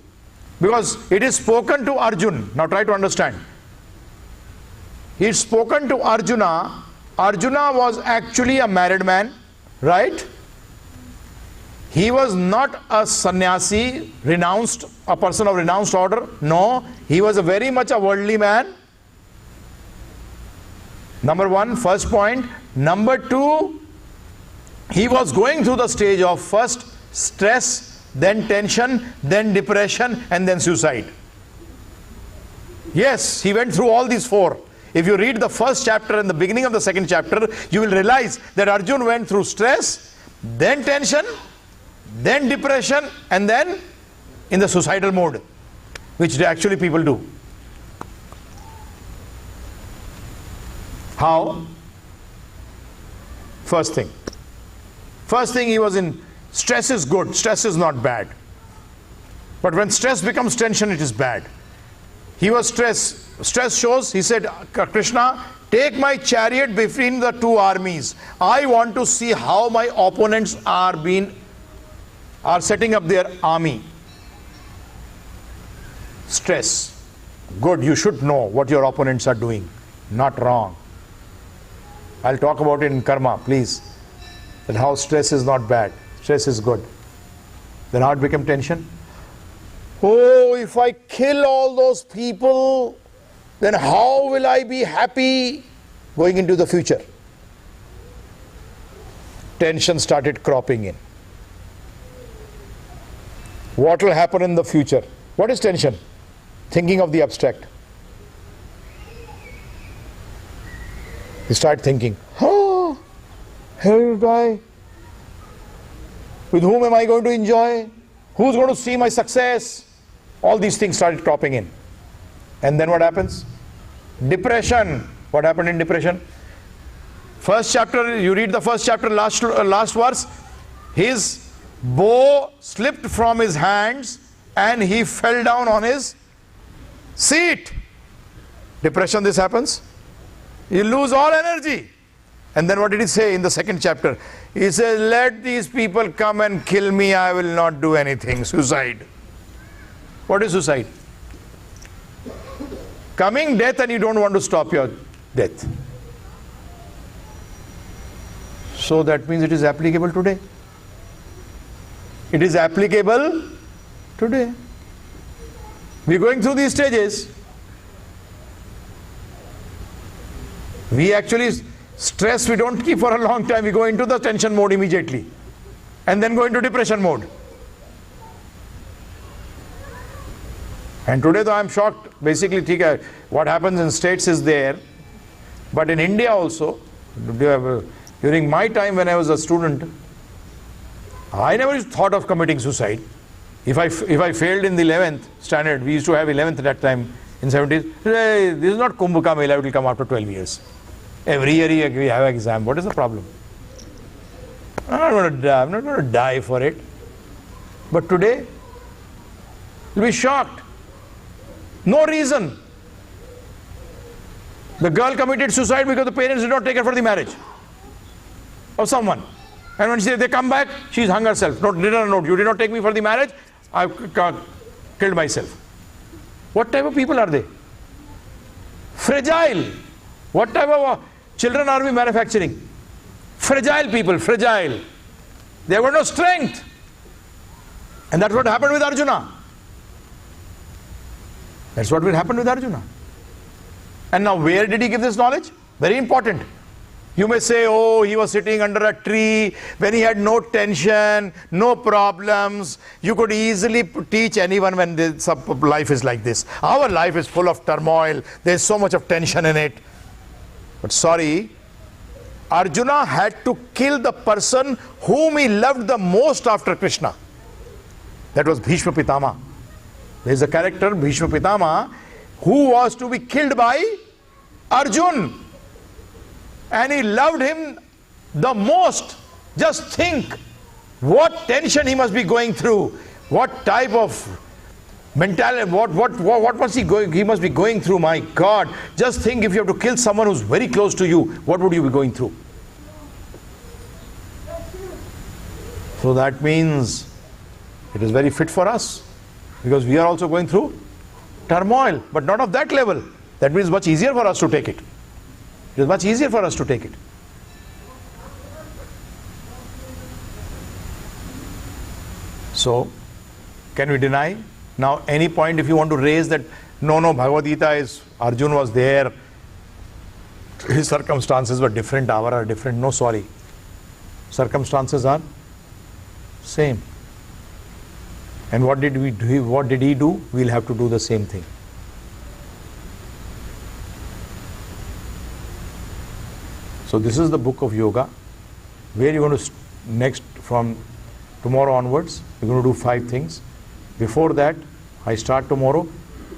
Because it is spoken to Arjuna. Now try to understand. It's spoken to Arjuna. Arjuna was actually a married man, right? He was not a sannyasi, a person of renounced order. No, he was very much a worldly man. Number one, first point. Number two, he was going through the stage of first stress, then tension, then depression, and then suicide. Yes, he went through all these four. If you read the first chapter and the beginning of the second chapter, you will realize that Arjun went through stress, then tension, then depression, and then in the suicidal mode, which actually people do. How? First thing he was in, stress is good, stress is not bad. But when stress becomes tension, it is bad. He was stress shows, he said, Krishna, take my chariot between the two armies. I want to see how my opponents are setting up their army. Stress. Good, you should know what your opponents are doing. Not wrong. I'll talk about it in karma, please. That how stress is not bad. Stress is good. Then how it became tension? Oh, if I kill all those people, then how will I be happy going into the future? Tension started cropping in. What will happen in the future? What is tension? Thinking of the abstract. You start thinking, oh, here will die. With whom am I going to enjoy? Who's going to see my success? All these things started cropping in. And then what happens? Depression. What happened in depression? First chapter, you read the first chapter, last verse. His bow slipped from his hands and he fell down on his seat. Depression, this happens. You lose all energy. And then what did he say in the second chapter? He says, let these people come and kill me, I will not do anything. Suicide. What is suicide? Coming death and you don't want to stop your death. So that means it is applicable today. It is applicable today. We are going through these stages. We actually, stress we don't keep for a long time. We go into the tension mode immediately. And then go into depression mode. And today though I am shocked, basically what happens in states is there. But in India also, during my time when I was a student, I never thought of committing suicide. If I failed in the 11th standard, we used to have 11th at that time in 70s. Hey, this is not Kumbh Ka Mela, it will come after 12 years. Every year we have an exam. What is the problem? I'm not going to die for it. But today, you'll be shocked. No reason. The girl committed suicide because the parents did not take her for the marriage of someone. And when they come back, she's hung herself. Did not note, you did not take me for the marriage, I killed myself. What type of people are they? Fragile. What type of children are we manufacturing? Fragile people, fragile. They have got no strength. And that's what happened with Arjuna. That's what will happen with Arjuna. And now where did he give this knowledge? Very important. You may say, oh, he was sitting under a tree when he had no tension, no problems. You could easily teach anyone when life is like this. Our life is full of turmoil. There's so much of tension in it. But sorry, Arjuna had to kill the person whom he loved the most after Krishna. That was Bhishma Pitama. There is a character, Bhishma Pitama, who was to be killed by Arjun. And he loved him the most. Just think what tension he must be going through, what type of mentality, what must he must be going through. My God, just think, if you have to kill someone who's very close to you, what would you be going through? So that means it is very fit for us, because we are also going through turmoil, but not of that level. That means much easier for us to take it. It is much easier for us to take it. So, can we deny? Now, any point if you want to raise that, no, Bhagavad Gita is, Arjun was there, his circumstances were different, ours are different. No, sorry. Circumstances are same. And what did we do? What did he do? We'll have to do the same thing. So this is the book of yoga, where you're going to next from tomorrow onwards, you're going to do 5 things. Before that, I start tomorrow.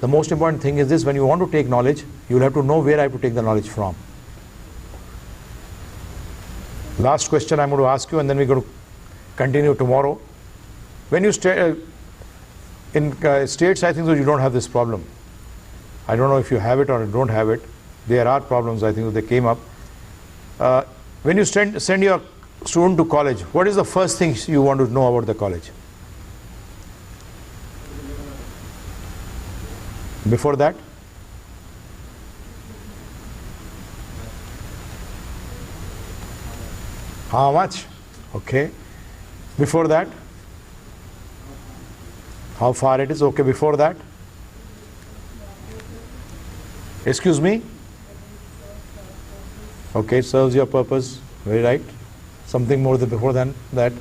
The most important thing is this: when you want to take knowledge, you'll have to know where I have to take the knowledge from. Last question I'm going to ask you, and then we're going to continue tomorrow. When you stay in states, I think that you don't have this problem. I don't know if you have it or don't have it. There are problems, I think, that they came up. When you send your student to college, what is the first thing you want to know about the college? Before that? How much? Okay. Before that? How far it is? Okay. Before that? Excuse me? Okay, serves your purpose. Very right. Something more than before than that?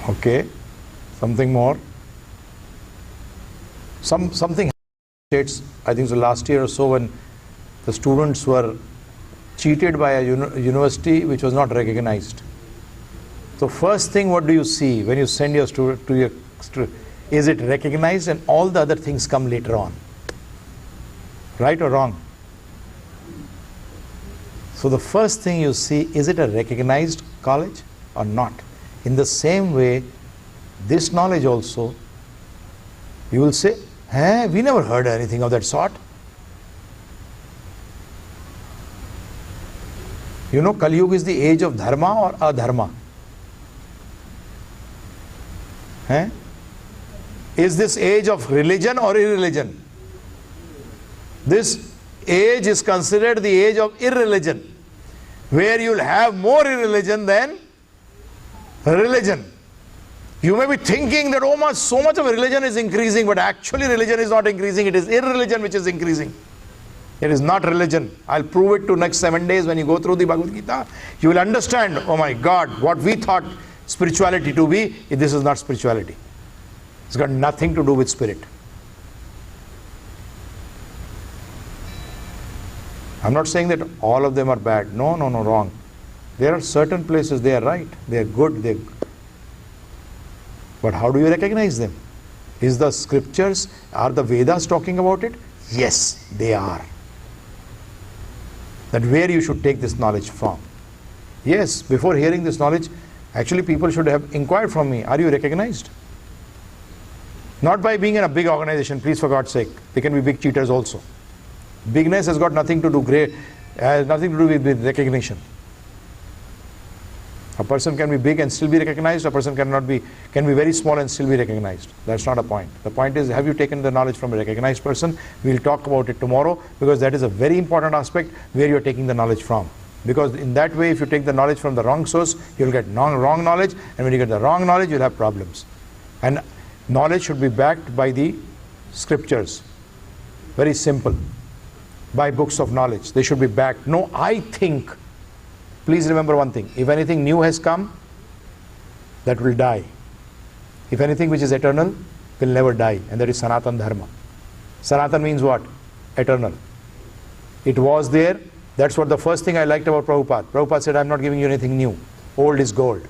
Okay. Something more? Something states, I think so last year or so, when the students were cheated by a university which was not recognized. So first thing, what do you see when you send your student to your student? Is it recognized, and all the other things come later on? Right or wrong? So the first thing you see, is it a recognized college or not? In the same way, this knowledge also, you will say, hey, we never heard anything of that sort. You know, Kali Yuga is the age of dharma or adharma? Eh? Is this age of religion or irreligion? This age is considered the age of irreligion, where you will have more irreligion than religion. You may be thinking that, oh, so much of religion is increasing, but actually religion is not increasing. It is irreligion which is increasing. It is not religion. I'll prove it to next 7 days when you go through the Bhagavad Gita. You will understand, oh my God, what we thought spirituality to be, this is not spirituality. It's got nothing to do with spirit. I'm not saying that all of them are bad. No, wrong. There are certain places they are right, they are good, but how do you recognize them? Is the scriptures, are the Vedas talking about it? Yes, they are. That where you should take this knowledge from. Yes, before hearing this knowledge, actually people should have inquired from me, are you recognized? Not by being in a big organization, please, for God's sake. They can be big cheaters also. Bigness has got nothing to do, has nothing to do with recognition. A person can be big and still be recognized. A person can be very small and still be recognized. That's not a point. The point is, have you taken the knowledge from a recognized person? We'll talk about it tomorrow, because that is a very important aspect where you're taking the knowledge from. Because in that way, if you take the knowledge from the wrong source, you'll get wrong knowledge, and when you get the wrong knowledge, you'll have problems. And knowledge should be backed by the scriptures. Very simple. By books of knowledge. They should be backed. No, I think. Please remember one thing. If anything new has come, that will die. If anything which is eternal, will never die. And that is Sanatan Dharma. Sanatan means what? Eternal. It was there. That's what the first thing I liked about Prabhupada. Prabhupada said, I'm not giving you anything new. Old is gold.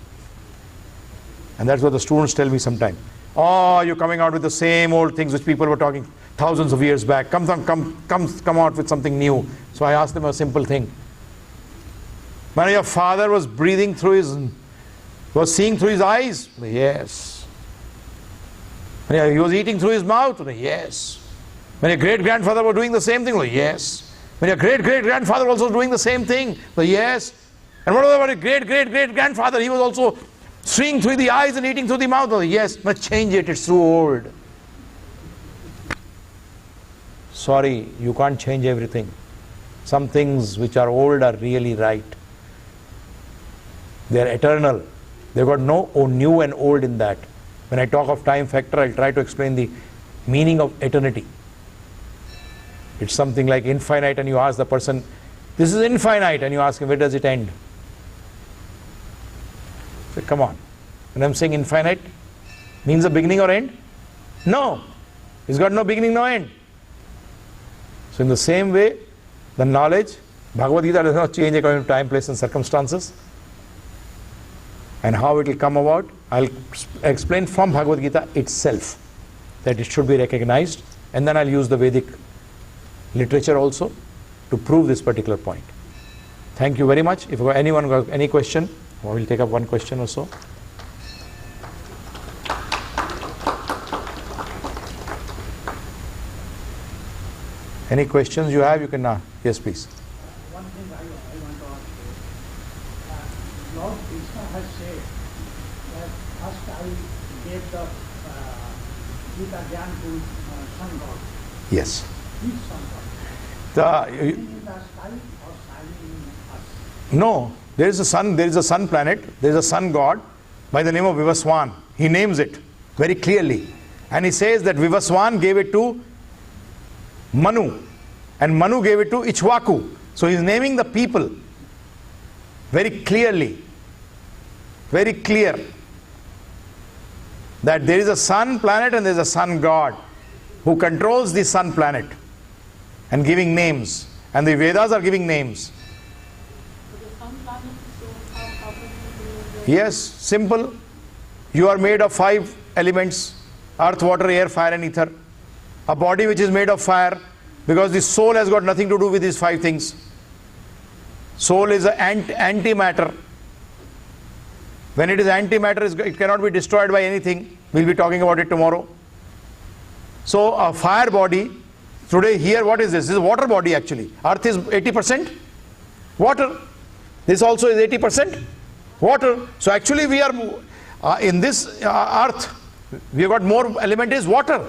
And that's what the students tell me sometimes. Oh, you're coming out with the same old things which people were talking thousands of years back. Come out with something new. So I asked them a simple thing. When your father was breathing through was seeing through his eyes? Yes. When he was eating through his mouth? Yes. When your great-grandfather was doing the same thing? Yes. When your great-great-grandfather also was doing the same thing? Yes. And what about your great-great-great-grandfather? He was also seeing through the eyes and eating through the mouth? Yes. But change it, it's too old. Sorry, you can't change everything. Some things which are old are really right. They are eternal. They've got no new and old in that. When I talk of time factor, I'll try to explain the meaning of eternity. It's something like infinite, and you ask the person, This is infinite, and you ask him, where does it end? So, come on. When I'm saying infinite, means a beginning or end? No. It's got no beginning, no end. So in the same way, the knowledge, Bhagavad Gita does not change according to time, place and circumstances. And how it will come about, I'll explain from Bhagavad Gita itself, that it should be recognized, and then I'll use the Vedic literature also to prove this particular point. Thank you very much. If anyone got any question, we'll take up one question or so. Any questions you have, you can ask. Yes, please. One thing I want to ask you. Lord Krishna has said that first I gave the Gita Gyan to sun god. Yes. Which sun god? The, In the sky or shining in us? no, there is a sun planet, there is a sun god by the name of Vivaswan. He names it very clearly. And he says that Vivaswan gave it to Manu, and Manu gave it to Ichwaku. So he is naming the people very clearly, very clear, that there is a sun planet and there is a sun god who controls the sun planet and giving names, and the Vedas are giving names. So the sun planet, so how can we do Yes, simple. You are made of 5 elements: earth, water, air, fire and ether. A body which is made of fire, because the soul has got nothing to do with these 5 things. Soul is an antimatter. When it is antimatter, it cannot be destroyed by anything. We'll be talking about it tomorrow. So a fire body, today here what is this? This is a water body actually. Earth is 80% water. This also is 80% water. So actually we are in this earth, we have got more element is water.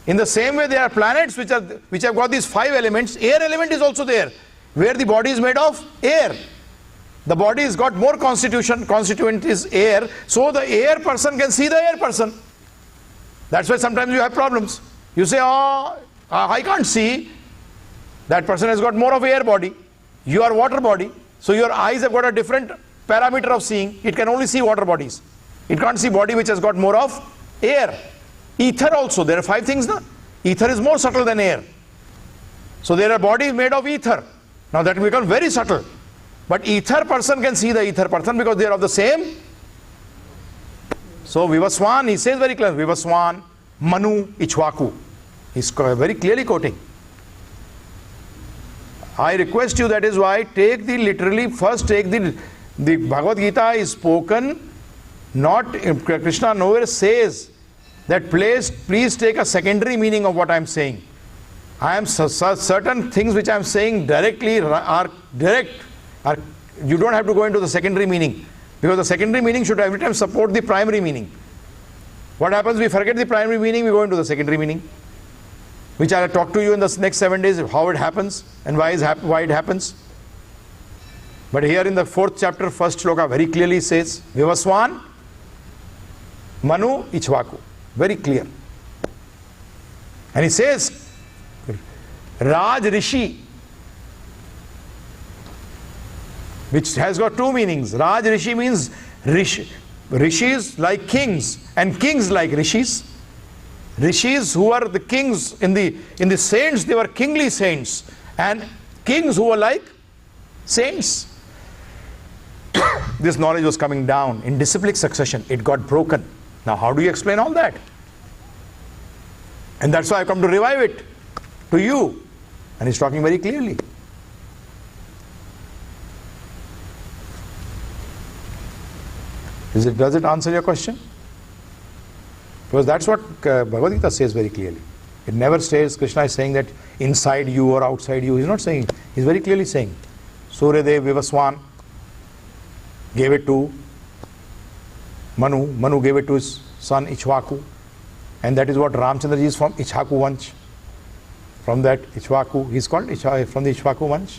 In the same way, there are planets which have got these 5 elements. Air element is also there, where the body is made of air. The body has got more constituent is air, so the air person can see the air person. That's why sometimes you have problems. You say, oh, I can't see. That person has got more of air body. You are water body. So your eyes have got a different parameter of seeing. It can only see water bodies. It can't see body which has got more of air. Ether also, there are 5 things now. Ether is more subtle than air. So there are bodies made of ether. Now that will become very subtle. But ether person can see the ether person because they are of the same. So Vivaswan, he says very clearly, Vivaswan, Manu, Ichwaku. He's very clearly quoting. I request you, that is why, take the literally, first take the Bhagavad Gita is spoken, not, Krishna nowhere says that please take a secondary meaning of what I am saying. I am certain things which I am saying directly are direct. You don't have to go into the secondary meaning, because the secondary meaning should every time support the primary meaning. What happens? We forget the primary meaning, we go into the secondary meaning, which I will talk to you in the next 7 days, how it happens and why it happens. But here in the 4th chapter, 1st shloka very clearly says, Vivaswan, Manu, Ichwaku. Very clear. And he says, Raj Rishi, which has got 2 meanings. Raj Rishi means rishis like kings, and kings like rishis. Rishis who are the kings in the saints, they were kingly saints, and kings who were like saints. This knowledge was coming down in disciplic succession. It got broken. Now how do you explain all that? And that's why I come to revive it to you. And he's talking very clearly. Does it answer your question? Because that's what Bhagavad Gita says very clearly. It never says, Krishna is saying that inside you or outside you. He's not saying. He's very clearly saying, Suryadev Vivaswan gave it to Manu. Manu gave it to his son Ichwaku. And that is what Ramchandraji is from Ichwaku Vansh. From that Ichwaku, he's called from the Ichwaku Vansh.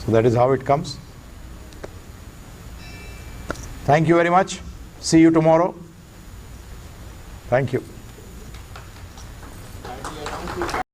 So that is how it comes. Thank you very much. See you tomorrow. Thank you.